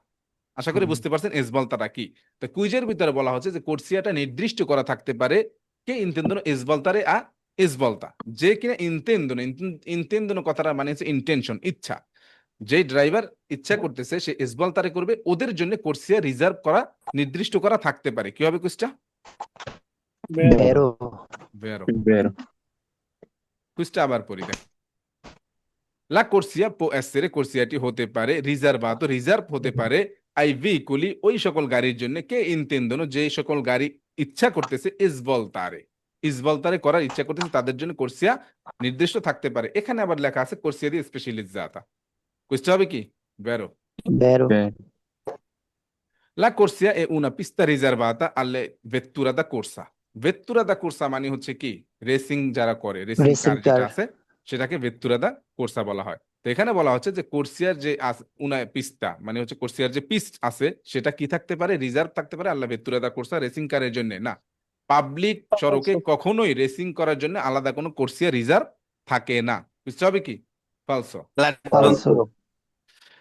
আশা করি বুঝতে পারছেন svoltaটা কি। তো কুইজের ভিতরে বলা হচ্ছে যে কোর্সিয়াটা নির্দিষ্ট করা থাকতে পারে কে ইন্তেন্দোনো svoltare a svolta, যে কিনা ইন্তেন্দোনো কথাটা মানে হচ্ছে ইন্টেনশন, ইচ্ছা। যে ড্রাইভার ইচ্ছা করতেছে সে svoltare করবে, ওদের জন্য কোর্সিয়া রিজার্ভ করা, নির্দিষ্ট করা থাকতে পারে। কি হবে কুইজটা? vero, ভেরো। কুইজটা আবার পড়ি দেখ। লা corsia può essere, কোর্সিয়াটি হতে পারে রিজার্ভাতো, রিজার্ভ হতে পারে আই ভেহিকুলি, ওই সকল গাড়ির জন্য কে ইনতেন্দোনো, যে সকল গাড়ি ইচ্ছা করতেছে svoltare, svoltare করার ইচ্ছা করতেছে তাদের জন্য কোর্সিয়া নির্দিষ্ট থাকতে পারে। এখানে আবার লেখা আছে কোর্সিয়া দি স্পেশালিজ্জাতা। কুইজটা হবে কি? ভেরো। vero, La corsia è una pista riservata alle vetture da corsa। vettura da corsa মানে হচ্ছে কি? রেসিং যারা করে, রেসিং Racing কার যেটা car. আছে সেটাকে vettura da corsa বলা হয়। তো এখানে বলা হচ্ছে যে কোর্সিয়ার যে una pista মানে হচ্ছে কোর্সিয়ার যে পিস্ট আছে সেটা কি থাকতে পারে? রিজার্ভ থাকতে পারে আল্লা vettura da corsa, রেসিং কারের জন্য না। পাবলিক সড়কে কখনোই রেসিং করার জন্য আলাদা কোনো কোর্সিয়া রিজার্ভ থাকে না। বুঝতে হবে কি? ফালসো। falso,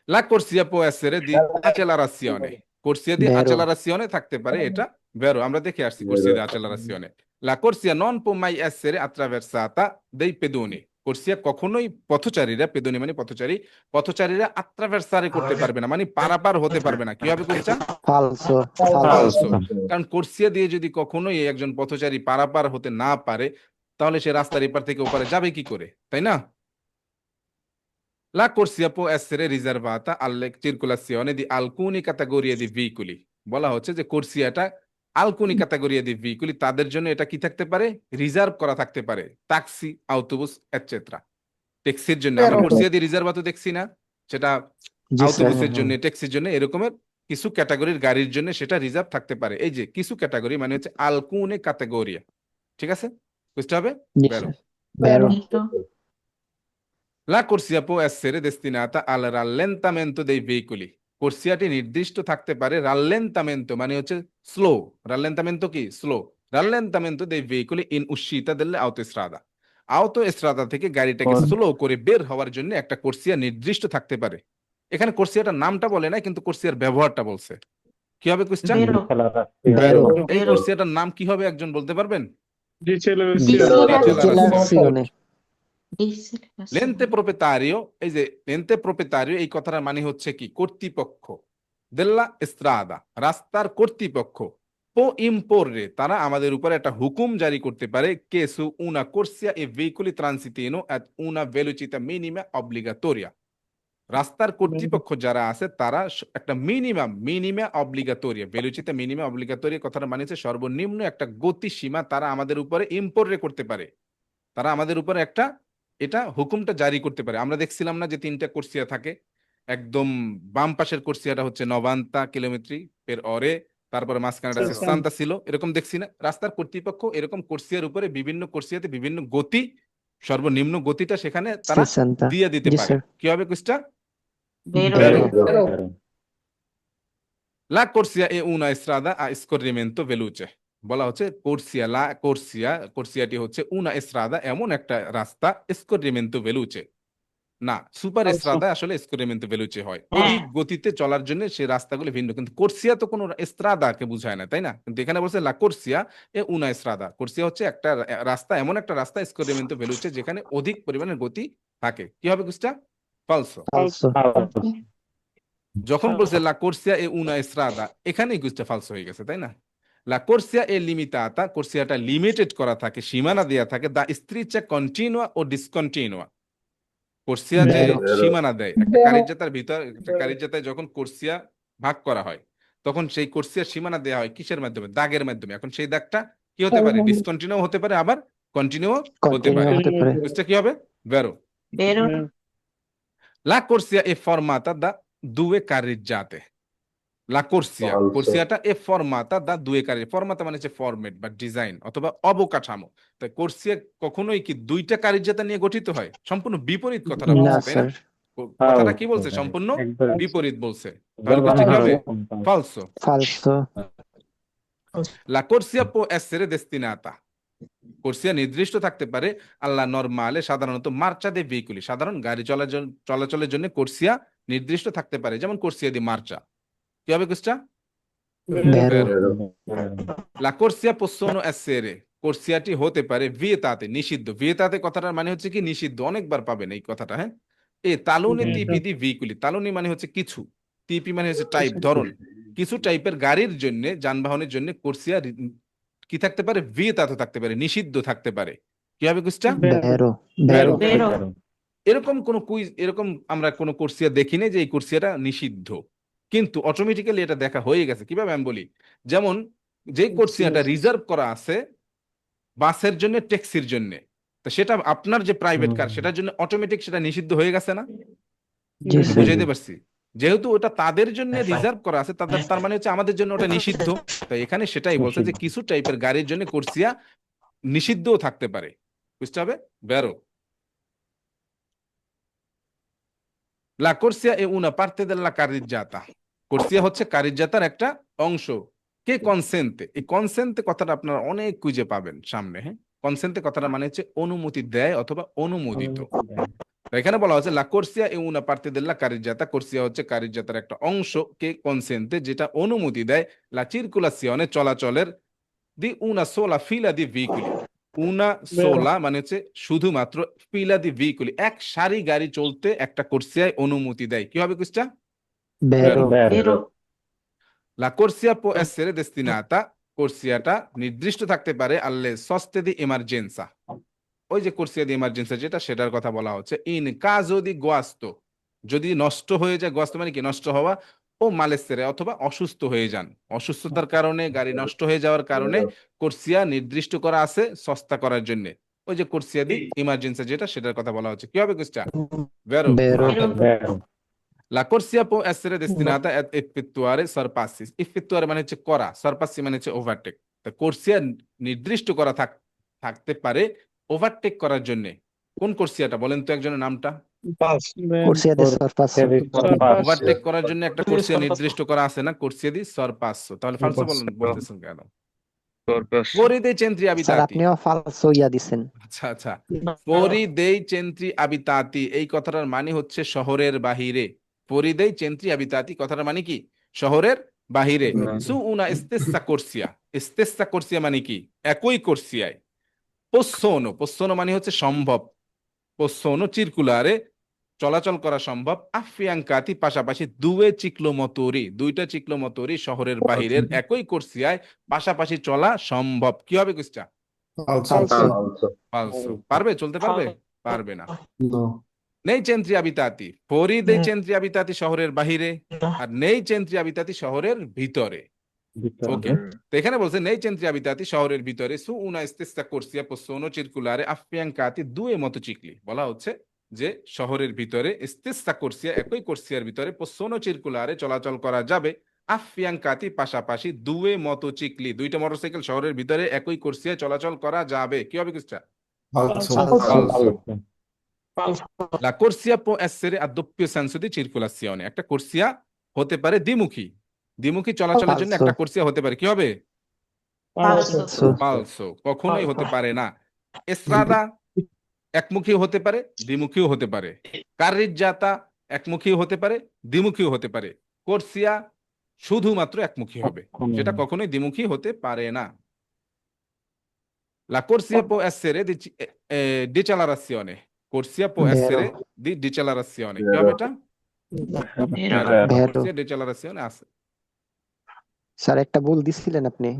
La corsia può essere di accelerazione. Corsia di Vero. accelerazione থাকতে পারে, এটা vero, আমরা দেখে আসছি corsia di accelerazione. La corsia non può mai essere attraversata dai pedoni. corsia কখনোই পথচারীরা, পেদনি মানে পথচারী, পথচারীরা attraversare করতে পারবে না, মানে পারাপার হতে পারবে না। কি হবে কোশ্চেন? falso, ফালসো। falso, কারণ কোর্সিয়া দিয়ে যদি কখনোই একজন পথচারী পারাপার হতে না পারে, তাহলে সে রাস্তার এপার থেকে ওপারে যাবে কি করে, তাই না? La corsia può essere riservata alle circolazioni di alcune categorie di veicoli. বলা হচ্ছে যে কোর্সিয়াটা alcune categorie di veicoli, তাদের জন্য এটা কি থাকতে পারে? রিজার্ভ করা থাকতে পারে, ট্যাক্সি, অটোবাস এটসেট্রা। ট্যাক্সির জন্য আমরা কোর্সিয়া দিয়ে রিজার্ভ তো দেখছি না, সেটা জি স্যার, অটোবাসের জন্য, ট্যাক্সির জন্য, এরকমের কিছু ক্যাটাগরির গাড়ির জন্য সেটা রিজার্ভ থাকতে পারে। এই যে কিছু ক্যাটাগরি মানে হচ্ছে alcune categorie, ঠিক আছে? বুঝতে হবে? জি Vero. Sir, vero, La corsia può essere destinata al rallentamento dei veicoli. কোর্সিয়াটি নির্দিষ্ট থাকতে পারে rallentamento মানে হচ্ছে স্লো, rallentamento কি? Slow, rallentamento dei veicoli in uscita delle autostrada. autostrada থেকে গাড়িটাকে স্লো করে বের হওয়ার জন্য একটা কোর্সিয়া নির্দিষ্ট থাকতে পারে। এখানে কোর্সিয়াটার নামটা বলে না, কিন্তু কোর্সিয়ার ব্যবহারটা বলছে। কি হবে কোশ্চেন? vero, এই কোর্সিয়াটার নাম কি হবে একজন বলতে পারবেন? accelerazione, লেন্তে প্রোপ্রিয়েতারিও, এই যে লেন্তে প্রোপ্রিয়েতারিও এই কথাটার মানে হচ্ছে কি? কর্তৃপক্ষ, দেল্লা স্ত্রাদা, রাস্তার কর্তৃপক্ষ, পো ইম্পোর্রে, তারা আমাদের উপরে একটা হুকুম জারি করতে পারে, কে সু উনা কোর্সিয়া এ ভেহিকলি ট্রানসিটিনো এট উনা ভেলোচিতা মিনিমা অব্লিগাটোরিয়া। রাস্তার কর্তৃপক্ষ যারা আছে তারা একটা মিনিমা অব্লিগাটোরিয়া, ভেলোচিতা মিনিমা অব্লিগাটোরিয়া কথাটা মানে হচ্ছে সর্বনিম্ন একটা গতিসীমা তারা আমাদের উপরে ইম্পোর্রে করতে পারে, তারা আমাদের উপরে একটা এটা হুকুমটা জারি করতে পারে। আমরা দেখছিলাম না যে 3টা কোর্সিয়া থাকে, একদম বাম পাশের কোর্সিয়াটা হচ্ছে 90 কিলোমিটার পের অরে, তারপরে মাঝখানেটা 60 ছিল, এরকম দেখছি না? রাস্তার কর্তৃপক্ষ এরকম কোর্সিয়ার উপরে বিভিন্ন কোর্সিয়াতে বিভিন্ন গতি, সর্বনিম্ন গতিটা সেখানে তারা 60, দিয়ে দিতে জি পারে। স্যার, কি হবে question? vero, La corsia è una strada a scorrimento veloce. বলা হচ্ছে কোর্সিয়াটি হচ্ছে una strada, এমন একটা রাস্তা, scorrimento veloce না, সুপার স্ট্রাদা আসলে স্কোরিমেন্টো ভেলোচে হয়, অধিক গতিতে চলার জন্য সেই রাস্তাগুলো ভিন্ন। কিন্তু কোর্সিয়া তো কোনো স্ট্রাদাকে বোঝায় না, তাই না? কিন্তু এখানে বলছে লা কোর্সিয়া এ উনা স্ট্রাদা, কোর্সিয়া হচ্ছে একটা রাস্তা, এমন একটা রাস্তা, স্কোরিমেন্টো ভেলোচে, যেখানে অধিক পরিমাণের গতি থাকে। কি হবে কুস্টা? ফালসো। falso, যখন বলছে লা কোর্সিয়া এ উনা স্ট্রাদা, এখানেই কুস্টা ফালসো হয়ে গেছে, তাই না? লা কোর্সিয়া এ লিমিটাতা, কোর্সিয়াটা লিমিটেড করা থাকে, সীমানা দেয়া থাকে, দা স্ট্রিচা কন্টিনুয়া ও ডিসকন্টিনুয়া। কোর্সিয়া যে Vero. সীমানা দেয় একটা কারিজ্জাতার ভিতর, একটা কারিজ্জাতায় যখন কোর্সিয়া ভাগ করা হয়, তখন সেই কোর্সিয়ার সীমানা দেওয়া হয় কিসের মাধ্যমে? দাগের মাধ্যমে। এখন সেই দাগটা কি হতে পারে? ডিসকন্টিনিউ হতে পারে, আবার কন্টিনিউ হতে পারে। continua হতে পারে, বুঝতে কি হবে? ভেরো। লা কোর্সিয়া এ ফরমাতা দা দুয়ে কারিজ্জাতে। লা কোর্সিয়া, Falso. কোর্সিয়াটা এ ফরমাতা দা দুয়ে কারি, ফরমাতা মানে হচ্ছে ফরমেট বা ডিজাইন অথবা অবকাঠামো। তাই কোর্সিয়া কখনোই কি 2টা কারিজ্জাতা নিয়ে গঠিত হয়? সম্পূর্ণ বিপরীত কথাটা না বলছে, তাই না? স্যার, কথাটা কি বলছে? সম্পূর্ণ বিপরীত বলছে। তাহলে কোশ্চেন কি হবে? ফালসো। falso, লা কোর্সিয়া পুò essere destinata, কোর্সিয়া নির্দিষ্ট থাকতে পারে আল্লা নরমালে, সাধারণত মার্চা দে ভেহিকুলি, সাধারণ গাড়ি চলাচলের জন্য কোর্সিয়া নির্দিষ্ট থাকতে পারে, যেমন কোর্সিয়া দি মার্চা। কি হবে কোশ্চেন? vero, Vero. লা কোর্সিয়া possono essere, কোর্সিয়াটি হতে পারে ভিয়েতাতে, নিষিদ্ধ। ভিয়েতাতে কথাটার মানে হচ্ছে কি? নিষিদ্ধ। অনেকবার পাবেন এই কথাটা, হ্যাঁ। এ তালুনে টিপি দি ভেহিকুলি, তালুনি মানে হচ্ছে কিছু, টিপি মানে হচ্ছে টাইপ, ধরন। কিছু টাইপের গাড়ির জন্য, যানবাহনের জন্য কোর্সিয়া কি থাকতে পারে? ভিয়েতাতে থাকতে পারে, নিষিদ্ধ থাকতে পারে। কি হবে কোশ্চেন? vero, Vero. vero, এরকম কোন কুইজ, এরকম আমরা কোন কোর্সিয়া দেখি না যে এই কোর্সিয়াটা নিষিদ্ধ, কিন্তু অটোমেটিক্যালি এটা দেখা হয়ে গেছে। কিভাবে আমি বলি, যেমন যে কোর্সিয়াটা রিজার্ভ করা আছে বাসের জন্য, ট্যাক্সির জন্য, তো সেটা আপনার যে প্রাইভেট কার, সেটার জন্য অটোমেটিক সেটা নিষিদ্ধ হয়ে গেছে না? জি স্যার, বুঝাইতে পারছি? যেহেতু ওটা তাদের জন্য রিজার্ভ করা আছে, তার মানে হচ্ছে আমাদের জন্য ওটা নিষিদ্ধ। তাই এখানে সেটাই বলছে যে কিছু টাইপের গাড়ির জন্য কোর্সিয়া নিষিদ্ধও থাকতে পারে। বুঝতে হবে? বেরো। La corsia è una parte della carreggiata, কোর্সিয়া হচ্ছে কারিজ্জাতার একটা অংশ। কে কনসেন্তে, এই কনসেন্তে কথাটা আপনারা অনেক খুঁজে পাবেন সামনে। হ্যাঁ, কনসেন্তে কথাটা মানে হচ্ছে অনুমতি দেয় অথবা অনুমোদিত। তো এখানে বলা হচ্ছে লা কোর্সিয়া এ উনা পার্তে দেল্লা কারিজ্জাতা, কোর্সিয়া হচ্ছে কারিজ্জাতার একটা অংশ, কে কনসেন্তে যেটা অনুমতি দেয় লা চিরকুলাসিয়নে চলাচলের দি উনা সোলা ফিলা দি ভিকুলি। উনা সোলা মানে হচ্ছে শুধুমাত্র, ফিলা দি ভিকুলি এক সারি গাড়ি চলতে একটা কোর্সিয়ায় অনুমতি দেয়। কি হবে কুসটা? Vero. Vero. La corsia può essere destinata, কোর্সিয়াটা নির্দিষ্ট থাকতে পারে alle soste di emergenza, ওই যে কোর্সিয়া দি এমার্জেন্সি যেটা, সেটার কথা বলা হচ্ছে। ইন কাজো দি গুয়াস্তো, যদি নষ্ট হয়ে যায়, গুয়াস্তো মানে কি নষ্ট হওয়া, ও মালেসেরে অথবা অসুস্থ হয়ে যান, অসুস্থতার কারণে, গাড়ি নষ্ট হয়ে যাওয়ার কারণে কোর্সিয়া নির্দিষ্ট করা আছে সস্তা করার জন্য, ওই যে কোর্সিয়া দি ইমার্জেন্সি যেটা, সেটার কথা বলা হচ্ছে। কি হবে কুসটা? ভেরো। Vero. La corsia può essere destinata ad effettuare sorpassi, effettuare মানে হচ্ছে করা, sorpassi মানে হচ্ছে ওভারটেক। তা কোর্সিয়া নির্দিষ্ট করা থাকতে পারে ওভারটেক করার জন্য। কোন কোর্সিয়াটা বলেন তো একজনের নামটা? Corsia del sorpasso. ওভারটেক করার জন্য একটা কোর্সিয়া নির্দিষ্ট করা আছে না, কোর্সিয়া দি সরপাসো। তাহলে ফালসো বলতেছেন কেন? Fuori dei centri sir abitati। আপনিও ফালসো ইয়া দিছেন। আচ্ছা আচ্ছা, fuori dei centri abitati এই কথাটার মানে হচ্ছে শহরের বাহিরে। fuori dei centri abitati কথাটার মানে কি? শহরের বাহিরে। su una stessa corsia, stessa corsia মানে কি? একই কোর্সিয়ায়। possono মানে হচ্ছে সম্ভব, possono circolare চলাচল করা সম্ভব, affiancati পাশাপাশি, দুয়ে চিক্লোমোটরি দুইটা চিক্লোমোটরি শহরের বাহিরের একই কোর্সিয়ায় পাশাপাশি চলা সম্ভব। কি হবে কুসটা? Falso. Falso. ফালসো। পারবে, চলতে পারবে? পারবে না। No. নেই চেন্ট্রি আবিতাতি, ফরি দেই চেন্ট্রি আবিতাতি শহরের বাহিরে, আর নেই চেন্ট্রি আবিতাতি শহরের ভিতরে। ওকে, তো এখানে বলছে নেই চেন্ট্রি আবিতাতি শহরের ভিতরে, সু উনা স্তেসা কোর্সিয়া possono circolare affiancati due motocicli, বলা হচ্ছে যে শহরের ভিতরে স্তেসা কোর্সিয়া একই কোর্সিয়ার ভিতরে possono circolare চলাচল করা যাবে, affiancati পাশাপাশি, দুয়ে মটোচিকলি দুইটা মোটরসাইকেল শহরের ভিতরে একই কোর্সিয়া চলাচল করা যাবে। কি হবে কুসটা? Falso. Falso. La corsia può essere a doppio senso di circolazione, একটা কোর্সিয়া হতে পারে দ্বিমুখী, দ্বিমুখী চলাচলের জন্য Falso. একটা কোর্সিয়া হতে পারে। কি হবে? Falso. ফালসো, কখনোই হতে পারে না। এস্ট্রাদা একমুখী হতে পারে, দ্বিমুখীও হতে পারে। কার্রিজ্জাতা একমুখী হতে পারে, দ্বিমুখীও হতে পারে। কোর্সিয়া শুধুমাত্র একমুখী হবে, যেটা কখনোই দ্বিমুখী হতে পারে না। La corsia può essere di decelerazione, corsia può Vero. essere di decelerazione। কি হবে এটা? Vero. corsia decelerazione আছে। স্যার একটা ভুল দিছিলেন আপনি,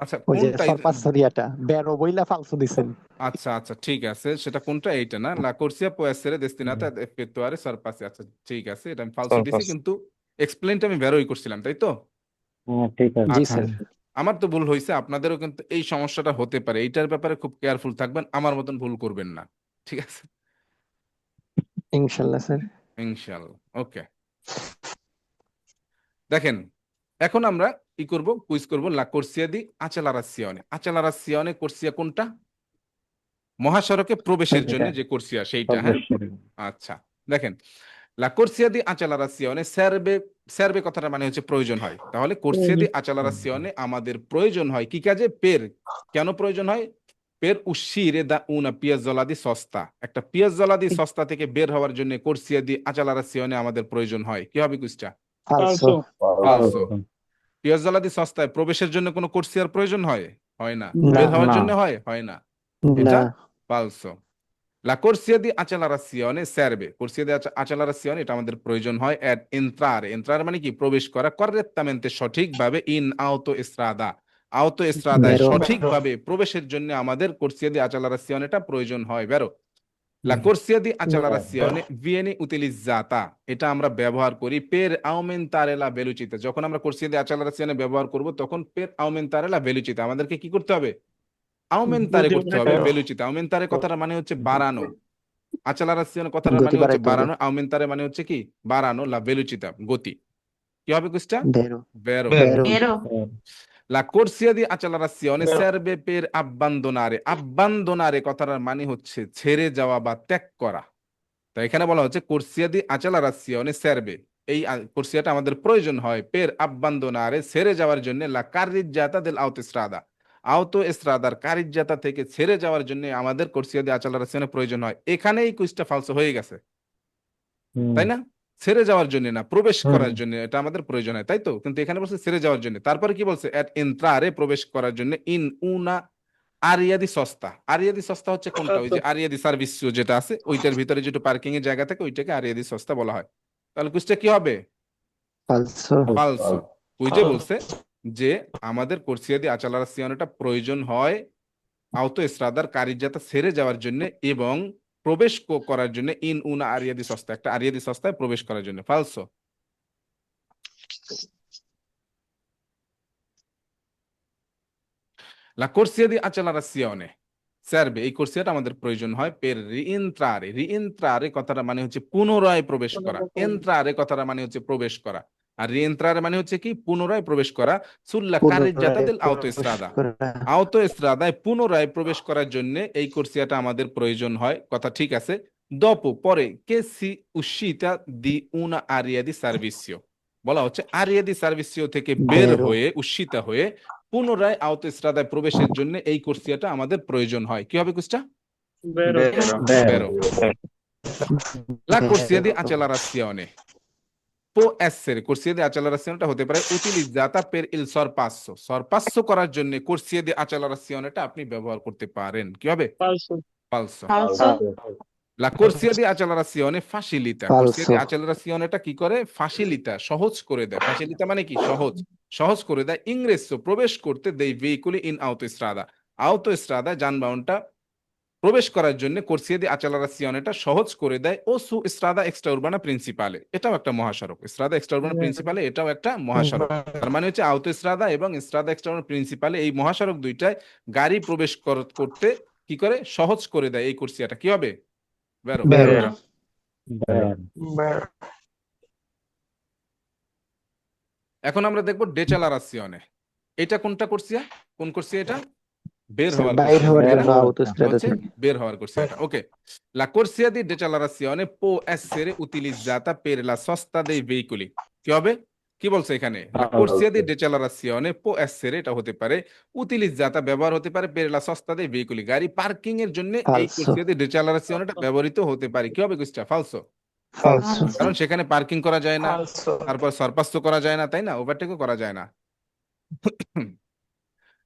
আচ্ছা ওই যে কোনটা? সরপাসো ইয়াটা বেরো বইলা ফালসো দিছেন। আচ্ছা আচ্ছা ঠিক আছে, সেটা কোনটা? এইটা না, la corsia può essere destinata ad effettuare sorpassi। আচ্ছা ঠিক আছে, এটা আমি ফালসো দিছি, কিন্তু এক্সপ্লেনটা আমি বেরোই করছিলাম, তাই তো? জি আচ্ছা, স্যার। আমার তো ভুল হয়েছে, আপনাদেরও কিন্তু এই সমস্যাটা হতে পারে, এইটার ব্যাপারে খুব কেয়ারফুল থাকবেন, আমার মতন ভুল করবেন না, ঠিক আছে? ইনশাল্লাহ স্যার। ইনশাআল্লাহ। ওকে, দেখেন এখন আমরা কি করব, কুইজ করব। লা কোর্সিয়া দি আচেলারাসিয়নে, আচেলারাসিয়নে কোর্সিয়া কোনটা? মহাসড়কে প্রবেশের জন্য যে কোর্সিয়া, সেইটা। হ্যাঁ, আচ্ছা দেখেন, লা কোর্সিয়া দি আচেলারাসিয়নে সার্ভে, সার্ভে কথাটা মানে হচ্ছে প্রয়োজন হয়। তাহলে কোর্সিয়া দি আচেলারাসিয়নে আমাদের প্রয়োজন হয় কি কাজে? পের, কেন প্রয়োজন হয়? পের uscire da una piazzola di sosta, একটা পিয়াজ্জলা দি সস্তা থেকে বের হওয়ার জন্য কোর্সিয়া দি আচেলারাসিয়নে আমাদের প্রয়োজন হয়। কি হবে কুইজটা? ফালসো। ফালসো। পিয়াজ্জলা দি সস্তায় প্রবেশের জন্য কোনো কোর্সিয়ার প্রয়োজন হয়? হয় না। না। বের হওয়ার জন্য হয়? হয় না। এটা না। ফালসো। La corsia di accelerazione serve, corsia di accelerazione এটা আমাদের প্রয়োজন হয় ad entrare, entrare মানে কি? প্রবেশ করা, correttamente সঠিকভাবে, in autostrada, autostradaয় Vero. সঠিকভাবে প্রবেশের জন্য আমাদের corsia di accelerazione এটা প্রয়োজন হয়। বেরো। La corsia di accelerazione viene utilizzata, এটা আমরা ব্যবহার করি per aumentare la velocità, যখন আমরা corsia di accelerazione ব্যবহার করব তখন per aumentare la velocità আমাদেরকে কি করতে হবে? আউমেন্তারে করতে হবে ভেলোচিতে। আউমেন্তারে কথাটা মানে হচ্ছে বাড়ানো, আচেলারাসিয়ন কথাটার মানে গতি হচ্ছে বাড়াইতে হবে। বাড়ানো, আউমেন্তারে মানে হচ্ছে কি? বাড়ানো, লা ভেলোচিতা গতি। কি হবে কুইজটা? বেরো। ভেরো। বেরো। La corsia di accelerazione serve per abbandonare, abbandonare কথাটার মানে হচ্ছে ছেড়ে যাওয়া বা ত্যাগ করা। তো এখানে বলা হচ্ছে corsia di accelerazione serve এই কোর্সিয়াটা আমাদের প্রয়োজন হয় পের আব্বান্দোনারে ছেড়ে যাওয়ার জন্য লা কারিজ্জাতা দেল আউতোস্ট্রাদা আউতোস্ট্রাদার কারিজ্জাতা থেকে ছেড়ে যাওয়ার জন্য আমাদের কোর্সিয়া দি আচেলারাসিওনে প্রয়োজন হয়। এখানেই কুইজটা ফালসো হয়ে গেছে, তাই না? ছেড়ে যাওয়ার জন্য না, প্রবেশ করার জন্য এটা আমাদের প্রয়োজন হয়, তাই তো? কিন্তু এখানে বলছে ছেড়ে যাওয়ার জন্য। তারপরে কি বলছে? এট এন্ট্রারে প্রবেশ করার জন্য ইন উনা আরিয়াদি সস্তা। আরিয়াদি সস্তা হচ্ছে কোনটা? ওই যে আরিয়াদি সার্ভিস যেটা আছে ওইটার ভিতরে যেটা পার্কিং এর জায়গা থাকে ওইটাকে আরিয়াদি সস্তা বলা হয়। তাহলে কুইজটা কি হবে? ফালসো। ফালসো। কুইজে বলছে যে আমাদের কোর্সিয়া দি আচেলারাসিওনেটা প্রয়োজন হয় আউতো এস্ট্রাদার কারিজ্জাতা ছেড়ে যাওয়ার জন্য এবং প্রবেশ করার জন্য ইন উনা আরিয়াদি সস্তা, একটা আরিয়াদি সস্তায় প্রবেশ করার জন্য। ফালসো। La corsia di accelerazione serve, এই কোর্সিয়াটা আমাদের প্রয়োজন হয় per rientrare। রিএন্ট্রারে কথাটা মানে হচ্ছে পুনরায় প্রবেশ করা, এন্ট্রারে কথাটা মানে হচ্ছে প্রবেশ করা, আর রিএন্ট্রারে মানে হচ্ছে কি? পুনরায় প্রবেশ করা। সুল্লা কারিজ্জাতা দেল আউতোস্ট্রাদা, আউতোস্ট্রাদায় পুনরায় প্রবেশ করার জন্য এই কোর্সিয়াটা আমাদের প্রয়োজন হয়, কথা ঠিক আছে। dopo পরে che si uscita di una area di servizio, বলা হচ্ছে আরিয়া দি সার্ভিসিও থেকে বের হয়ে উশিতা হয়ে পুনরায় আউতোস্ট্রাদায় প্রবেশের জন্য এই কোর্সিয়াটা আমাদের প্রয়োজন হয়। কি হবে কুসটা? বেরো। La corsia di accelerazione può essere, corsia di accelerazione হতে পারে utilizzata per il sorpasso, sorpasso করার জন্য corsia di accelerazione আপনি ব্যবহার করতে পারেন। কি হবে? falso। La corsia di accelerazione facilita, corsia di accelerazione কি করে? facilita, সহজ করে দেয়। facilita মানে কি? সহজ, সহজ করে দেয় ingresso, প্রবেশ করতে dei veicoli in autostrada, autostrada যানবাহনটা প্রবেশ করার জন্য corsia di accelerazione সহজ করে দেয় ও su strada extraurbana principale, এটাও একটা মহাসড়ক। strada extraurbana principale এটাও একটা মহাসড়ক। তার মানে হচ্ছে autostrada এবং strada extraurbana principale এই মহাসড়ক দুইটায় গাড়ি প্রবেশ করতে কি করে? সহজ করে দেয় এই কোর্সিয়াটা। কি হবে? বেরো। এখন আমরা দেখবো ডেচালারাসিওনে। এটা কোনটা কোর্সিয়া? কোন কোর্সিয়া এটা? বের হওয়ার বাইর হওয়ার কোর্সিয়া, জন্য আউতোস্ট্রাদা হচ্ছে থেকে। বের হওয়ার কোর্সিয়াটা। ওকে। La corsia di decelerazione può essere utilizzata per la sosta dei veicoli। কি হবে? কি বলছে এখানে? La corsia di decelerazione può essere, এটা হতে পারে utilizzata, ব্যবহার হতে পারে per la sosta dei veicoli, গাড়ি পার্কিং এর জন্য এই Falso। corsia di decelerazione ব্যবহৃত হতে পারে। কি হবে কুইজটা? ফালসো। ফালসো। কারণ সেখানে পার্কিং করা যায় না, তারপর সরপাস তো করা যায় না, তাই না? ওভারটেকও করা যায় না।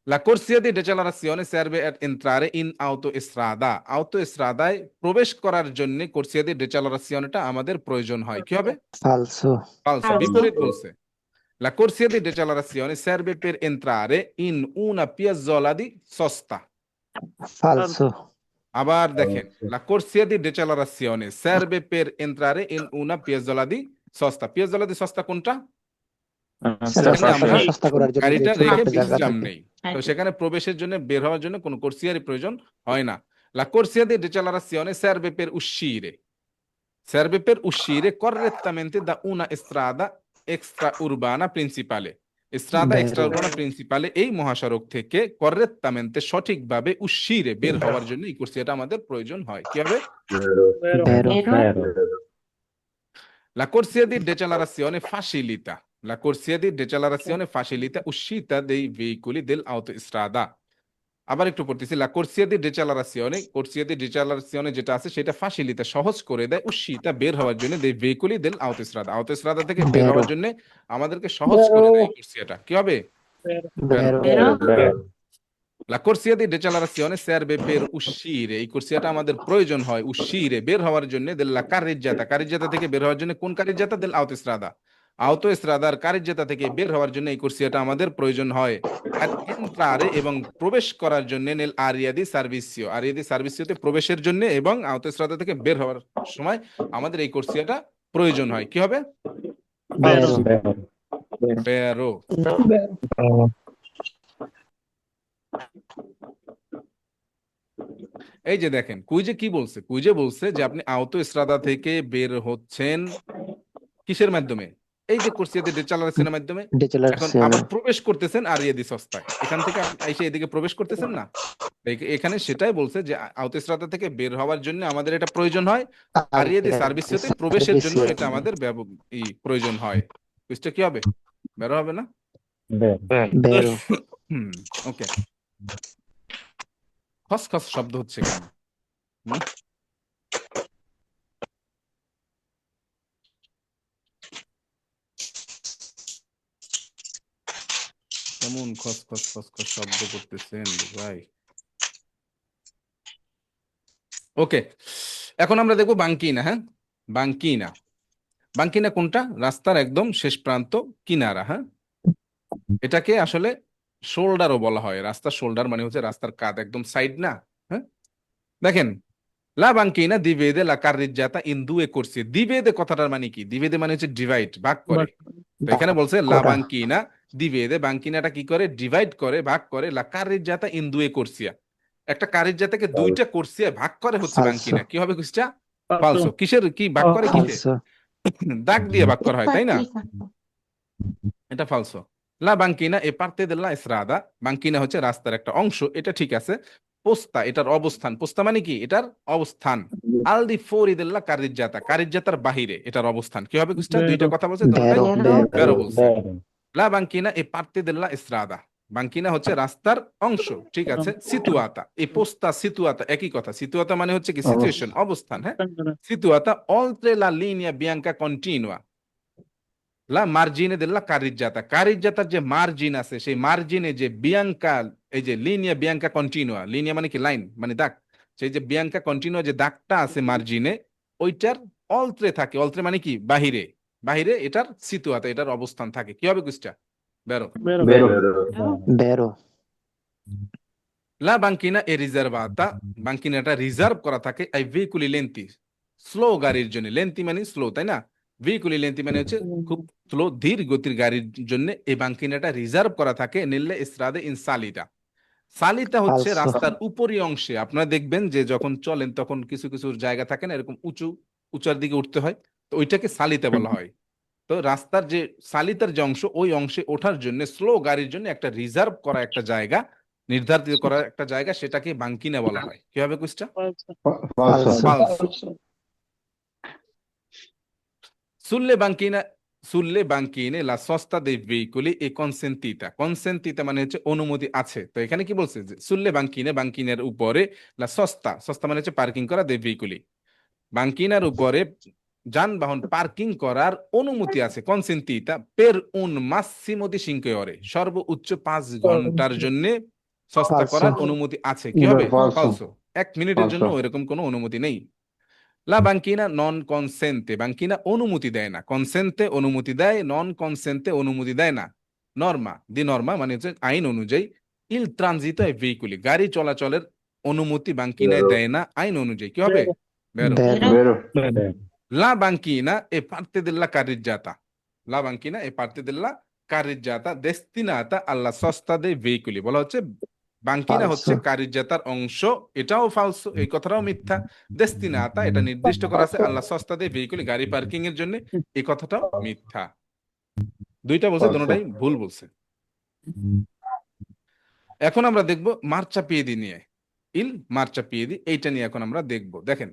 La corsia di decelerazione serve ad entrare in autostrada, autostradaয় প্রবেশ করার জন্য corsia di decelerazione আমাদের প্রয়োজন হয়। কি হবে? ফালসো। falso, বিপরীত বলছে। La corsia di decelerazione serve per entrare in una piazzola di sosta। ফালসো। আবার দেখেন, la corsia di decelerazione serve per entrare in una piazzola di sosta। piazzola di sosta কোনটা? রাস্তাটা আমরা সস্তা করার জন্য যে গাড়িটা ছোট রেখে একটা জায়গা বিশ্রাম থাকে। নেই, তো সেখানে প্রবেশের জন্য বের হওয়ার জন্য কোনো কোর্সিয়ারই প্রয়োজন হয় না। La corsia di decelerazione serve per uscire, serve per uscire correttamente da una strada extraurbana principale, strada extraurbana principale এই মহাসড়ক থেকে correttamente সঠিকভাবে uscire বের হওয়ার জন্য এই কোর্সিয়াটা আমাদের প্রয়োজন হয়। কি হবে? La corsia di decelerazione facilita, la corsia di decelerazione facilita uscita dei veicoli dell'autostrada। আবার একটু পড়তেছি, la corsia di decelerazione, corsia di decelerazione যেটা আছে সেটা facilita, সহজ করে দেয় uscita, বের হওয়ার জন্য dei veicoli dell'autostrada, autostrada থেকে বের হওয়ার জন্য আমাদেরকে সহজ করে দেয় কোর্সিয়াটা। কি হবে? La corsia di decelerazione serve per uscire, এই কোর্সিয়াটা আমাদের প্রয়োজন হয় uscire, বের হওয়ার জন্য della carreggiata, carreggiata থেকে বের হওয়ার জন্য। কোন carreggiata? dell'autostrada, আউটোস্ট্রাদার carreggiata থেকে বের হওয়ার জন্য এই কোর্সিয়াটা আমাদের প্রয়োজন হয়। আর entrare, এবং প্রবেশ করার জন্য nel area di servizio, area di servizioতে প্রবেশের জন্য এবং আউটোস্ট্রাদা থেকে বের হওয়ার সময় আমাদের এই কোর্সিয়াটা প্রয়োজন হয়। কি হবে? বেরো। এই যে দেখেন কুইজে কি বলছে? কুইজে বলছে যে আপনি আউটোস্ট্রাদা থেকে বের হচ্ছেন কিসের মাধ্যমে? এই যে কোর্সিয়া দি ডিচেলারেশনের মাধ্যমে এখন ডিক্লারেশন আবার প্রবেশ করতেছেন আরিয়া দি সস্তায়, এখান থেকে আপনি এসে এদিকে প্রবেশ করতেছেন না। এখানে সেটাই বলছে যে আউতেসরাতা থেকে বের হওয়ার জন্য আমাদের এটা প্রয়োজন হয়, আরিয়া দি সার্ভিস সাথে প্রবেশের জন্য এটা আমাদের প্রয়োজন হয়। বুঝতে কি হবে? বের হবে না? বেরো ওকে, খসখস শব্দ হচ্ছে কেন? হুম? কেমন খসখস খসখস শব্দ করতেছেন ভাই? ওকে, এখন আমরা দেখবো বাঙ্কিনা। হ্যাঁ, বাঙ্কিনা। বাঙ্কিনা কোনটা? রাস্তার একদম শেষ প্রান্ত, কিনারা। হ্যাঁ, এটাকে আসলে শোল্ডারও বলা হয়। রাস্তার শোল্ডার মানে হচ্ছে রাস্তার কাঁধ, একদম সাইড না। হ্যাঁ, দেখেন, লা বাঙ্কিনা দিভেদে লা কার্রিজ্জাতা ইন দুয়ে কোর্সি। দিভেদে কথাটার মানে কি? দিভেদে মানে হচ্ছে ডিভাইড, ভাগ করে। তো এখানে বলছে লা করা। বাঙ্কিনা দিভেদে, বাঙ্কিনাটা কি করে? ডিভাইড করে, ভাগ করে। লা কার্রিজ্জাতা ইন দুয়ে কোর্সিয়া, একটা কার্রিজ্জাতাকে দুইটা কোর্সিয়া ভাগ করে হচ্ছে Falso. বাঙ্কিনা। কি হবে কুসটা? ফালসো। কিসের কি ভাগ করে? কিসে? ফালসো দাগ দিয়ে ভাগ করা হয়, তাই না? এটা ফালসো। লা বাঙ্কিনা এ পার্তে দেল্লা এসরাদা, বাঙ্কিনা হচ্ছে রাস্তার একটা অংশ, এটা ঠিক আছে। পোস্তা, এটার অবস্থান। পোস্তা মানে কি? এটার অবস্থান। আল দি ফোরি দেল্লা কারিজ্জাতা, কারিজ্জাতার বাহিরে এটার অবস্থান। কি হবে কুসটা? দুইটা কথা বলছে, দুটোটাই বেরো বেরো বলছে। লা বাঙ্কিনা এ পার্তে দেল্লা এসরাদা, বাঙ্কিনা হচ্ছে রাস্তার অংশ, ঠিক আছে। সিতুয়াতা এই পোস্তা সিতুয়াতা একই কথা। সিতুয়াতা মানে হচ্ছে কি? সিচুয়েশন, অবস্থান। হ্যাঁ, সিতুয়াতা oltre la linea bianca continua লা মার্জিনে দেল্লা কারিজ্জাতা, কারিজ্জাতার যে মার্জিন আছে সেই মার্জিনে যে বিয়াঙ্কা, এই যে লিনিয়া বিয়াঙ্কা কন্টিনুয়া, লিনিয়া মানে কি? লাইন মানে দাগ। সেই যে বিয়াঙ্কা কন্টিনুয়া যে দাগটা আছে মার্জিনে, ওইটার অলত্রে থাকে। অলত্রে মানে কি? বাহিরে। বাহিরে এটার সিতুয়াতা, এটার অবস্থান থাকে। কি হবে কুসটা? বেরো। বেরো লা বাঙ্কিনা এ রিজার্ভাতা, বাঙ্কিনাটা রিজার্ভ করা থাকে এই ভেহিকুলি লেন্থি, স্লো গাড়ির জন্য। লেন্থি মানে স্লো, তাই না? ভেহিকুলি লেন্থি মানে হচ্ছে খুব স্লো, ধীর গতির গাড়ির জন্য এই বাঙ্কিনাটা রিজার্ভ করা থাকে। নিলে ইসরাদে ইন সালিটা, সালিতা হচ্ছে Falso. রাস্তার উপরি অংশে। আপনারা দেখবেন যে যখন চলেন তখন কিছু কিছু জায়গা থাকে না, এরকম উঁচু, উঁচার দিকে উঠতে হয়, তো ওইটাকে সালিতা বলা হয়। তো রাস্তার যে সালিতার যে অংশ, ওই অংশে ওঠার জন্য স্লো গাড়ির জন্য একটা রিজার্ভ করা একটা জায়গা, নির্ধারিত করা একটা জায়গা, সেটাকে বাঙ্কিনা বলা হয়। কি হবে কুসটা? Falso. ফালসো। সুlle banchine, sulle banchine la sosta dei veicoli è consentita, consentita মানে হচ্ছে অনুমতি আছে। তো এখানে কি বলছে? যে সুlle banchine, বাঙ্কিনের উপরে, la sosta, sosta মানে হচ্ছে পার্কিং করা, dei veicoli, বাঙ্কিনার উপরে যানবাহন পার্কিং করার অনুমতি আছে। কনসেন্টিতা পের উন মাসিমো দি 5 ore, সর্বোচ্চ 5 ঘন্টার জন্য সস্তা Falso. করার অনুমতি আছে। কি হবে? Falso. ফালসো। 1 মিনিটের জন্য Falso. এরকম কোনো অনুমতি নেই। লা বাঙ্কিনা নন কনসেন্তে, বাঙ্কিনা অনুমতি দেয় না। কনসেন্তে অনুমতি দেয়, নন কনসেন্তে অনুমতি দেয় না। নর্মা দি নর্মা মানে হচ্ছে আইন অনুযায়ী। ইল ট্রানজিত এ ভেহিকুলি, গাড়ি চলাচলের অনুমতি বাঙ্কিনায় দেয় না আইন অনুযায়ী। কি হবে? বেরো। বেরো লা বাঙ্কিনা এ পার্তে দেল্লা কারিজ্জাতা, লা বাঙ্কিনা এ পার্তে দেল্লা কারিজ্জাতা দেস্তিনাতা আল্লা সস্তা দে ভেহিকুলি, বলা হচ্ছে বাঙ্কিনা Falso. হচ্ছে কারিজ্জাতার অংশ। এটাও ফালসো, এই কথাটাও মিথ্যা। দেস্তিনাতা এটা নির্দিষ্ট করা আছে আল্লা সস্তা দে ভেহিকুলি, গাড়ি পার্কিং এর জন্য, এই কথাটাও মিথ্যা। দুইটা বলছে, Falso. দুটোটাই ভুল বলছে। এখন আমরা দেখব মার্চাপিয়েদি নিয়ে। ইল মার্চাপিয়েদি, এইটা নিয়ে এখন আমরা দেখব। দেখেন,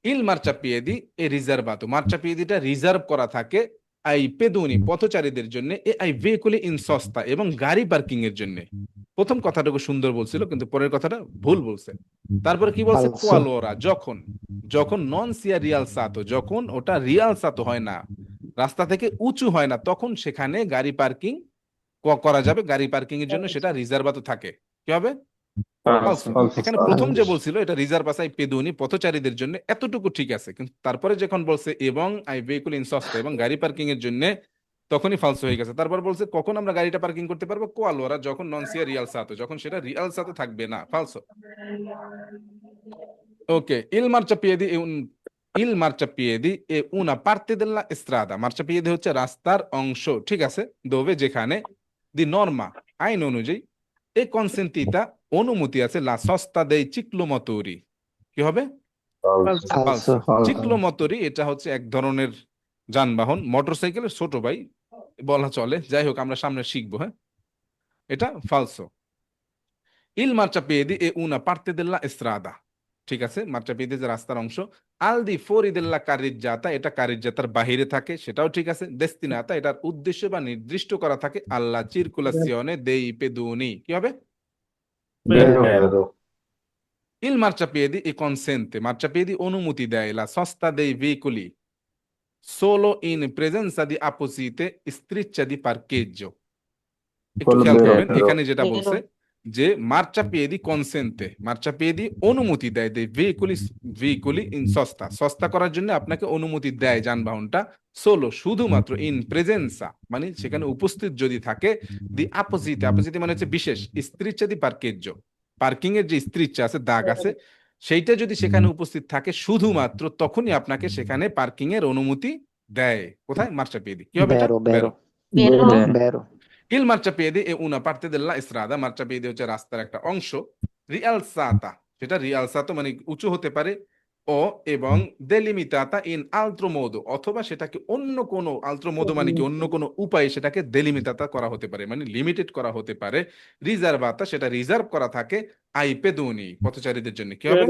ইল মার্চাপিয়েদি এ রিজার্ভাতো, মার্চাপিয়েদিটা রিজার্ভ করা থাকে আই পেদুনি পথচারীদের জন্য, এ আই ভেহিকুলি ইন সস্তা এবং গাড়ি পার্কিং এর জন্য। প্রথম কথাটাকে সুন্দর বলছিল, কিন্তু পরের কথাটা ভুল বলছে। তারপরে কি বলছে? Falso. কোয়ালোরা, যখন, যখন নন সিয়া রিয়াল সাতো, যখন ওটা রিয়াল সাতো হয় না, রাস্তা থেকে উঁচু হয় না, তখন সেখানে গাড়ি পার্কিং করা যাবে। গাড়ি পার্কিং এর জন্য সেটা রিজার্ভাতো থাকে। কি হবে? ফালসো। Falso. এখানে প্রথম যে বলছিল এটা রিজার্ভ আছে পেদুনি পথচারীদের জন্য, এতটুকু ঠিক আছে, কিন্তু তারপরে যখন বলছে এবং আই ভেহিকুল ইন সস্তা এবং গাড়ি পার্কিং এর জন্য, তখনই ফালসো হয়ে গেছে। তারপর বলছে কখন আমরা গাড়িটা পার্কিং করতে পারবো? কোয়ালোরা, যখন নন সিয়া রিয়াল সাতো, যখন সেটা রিয়াল সাতো থাকবে না। ফালসো। ওকে, ইল মার্চাপিয়েদি ইল মার্চাপিয়েদি এ উনা পার্তে দেল্লা এস্ট্রাদা, মার্চাপিয়েদি হচ্ছে রাস্তার অংশ, ঠিক আছে। দোবে যেখানে দি নর্মা আইন অনুযায়ী, এ কনসেন্টিতা অনুমতি আছে লা সস্তা দেই চিক্লোমতরি। কি হবে? Falso. ফালসো। Falso. চিক্লোমতরি এটা হচ্ছে এক ধরনের যানবাহন, মোটরসাইকেলের ছোট ভাই বলা চলে, যাই হোক আমরা সামনে শিখবো। হ্যাঁ, এটা ফালসো। ইল মার্চাপিয়েদি এ উনা পার্তে দেল্লা এস্ত্রাদা, ঠিক আছে, মার্চাপিয়েদি যে রাস্তার অংশ। আল দি ফোরিদেল্লা কারিজ্জাতা, এটা কারিজ্জাতার বাহিরে থাকে, সেটাও ঠিক আছে। দেস্তিনাতা, এটার উদ্দেশ্য বা নির্দিষ্ট করা থাকে আল্লা চিরকুলাসিওনে দেই পেদুনি, কি হবে? Vero. Il marciapiedi e consente, marciapiedi অনুমতি দেয় la sosta dei veicoli solo in presenza di apposite strisce di parcheggio। একটু খেয়াল করবেন এখানে যেটা বলছে যে মার্চাপিয়েদি কনসেন্টে, মার্চাপিয়েদি অনুমতি দেয় দে ভেহিকুলি ইন সস্তা, সস্তা করার জন্য আপনাকে অনুমতি দেয় যানবাহনটা সোলো, শুধুমাত্র ইন প্রেজেন্সা মানে সেখানে উপস্থিত যদি থাকে, দি আপোজিটে, আপোজিটে মানে হচ্ছে বিশেষ, স্ত্রীচ্ছা দি পার্কেজ্য, পার্কিং এর যে স্ত্রীচ্ছা আছে, দাগ আছে, সেইটা যদি সেখানে উপস্থিত থাকে শুধুমাত্র তখনই আপনাকে সেখানে পার্কিং এর অনুমতি দেয়। কোথায়? মার্চাপিয়েদি। কি হবে এটা? Vero, বেরো। vero, Il marciapiede è una parte della strada, marciapiede হচ্ছে রাস্তার একটা অংশ। রিয়ালসাতা, সেটা রিয়ালসাতো মানে উঁচু হতে পারে, ও এবং দেলিমিতাতা ইন আলট্রো মোদো, অথবা সেটাকে অন্য কোনো, আলট্রো মোদো মানে কি অন্য কোনো উপায়ে সেটাকে দেলিমিতাতা করা হতে পারে, মানে লিমিটেড করা হতে পারে। রিজার্ভাতা, সেটা রিজার্ভ করা থাকে আই পেদুনি, পথচারীদের জন্য। কি হবে?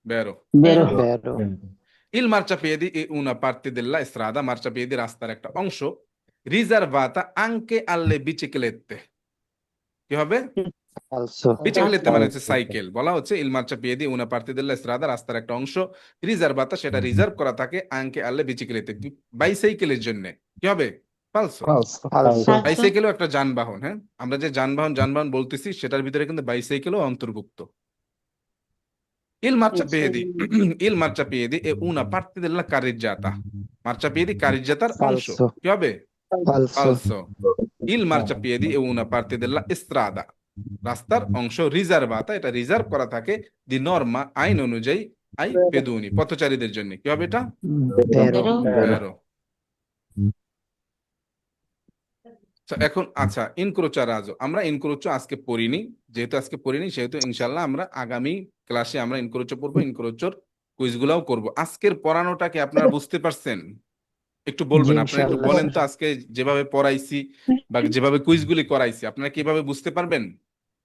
বেরো। vero, Il marciapiedi è una parte della strada, marciapiedi রাস্তার একটা অংশ, riservata anche alle biciclette। কি হবে? falso, বিচিক্লেতে মানে হচ্ছে সাইকেল। বলা হচ্ছে il marciapiedi è una parte della strada, রাস্তার একটা অংশ, riservata সেটা রিজার্ভ করা থাকে anche alle biciclette, বাইসাইকেলের জন্য। কি হবে? ফালসো। falso, বাইসাইকেলও একটা যানবাহন। হ্যাঁ, আমরা যে যানবাহন বলতেছি সেটার ভিতরে কিন্তু বাইসাইকেলও অন্তর্ভুক্ত। Il marciapiedi, il marciapiedi è una parte della carreggiata, marciapiedi carreggiatar অংশ। falso, কি হবে? falso, Falso. Il marciapiedi è una parte della strada, রাস্তার অংশ, রিজার্ভাতা এটা রিজার্ভ করা থাকে দি নর্মা আইন অনুযায়ী আই পেদুনি, পথচারীদের জন্য। কি হবে এটা? vero, বেরো। এখন আচ্ছা, ইনক্রোচো রাজো, আমরা ইনক্রোচো আজকে পড়িনি, যেহেতু আজকে পড়িনি সেহেতু ইনশাল্লাহ আমরা আগামী ক্লাসে আমরা ইনক্রোচো পড়বো, ইনক্রোচোর কুইজগুলাও করবো। আজকের পড়ানোটাকে আপনারা বুঝতে পারছেন? একটু বলবেন, জি, আপনারা একটু ইনশাআল্লাহ। বলেন তো আজকে যেভাবে পড়াইছি বা যেভাবে কুইজগুলি করাইছি আপনারা কিভাবে বুঝতে পারবেন?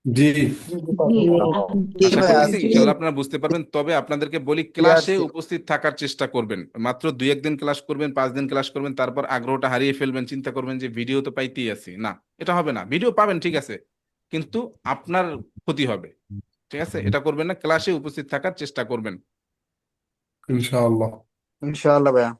জি আশা করতেছি ইনশাআল্লাহ আপনারা বুঝতে পারবেন। তবে আপনাদেরকে বলি ক্লাসে উপস্থিত থাকার চেষ্টা করবেন। মাত্র 2-1 দিন ক্লাস করবেন, 5 দিন ক্লাস করবেন, তারপর আগ্রহটা হারিয়ে ফেলবেন, চিন্তা করবেন যে ভিডিও তো পাইতেই আছি। না, এটা হবে না। ভিডিও পাবেন ঠিক আছে, কিন্তু আপনার ক্ষতি হবে। ঠিক আছে, এটা করবেন না, ক্লাসে উপস্থিত থাকার চেষ্টা করবেন। ইনশাআল্লাহ। ইনশাআল্লাহ ভাইয়া।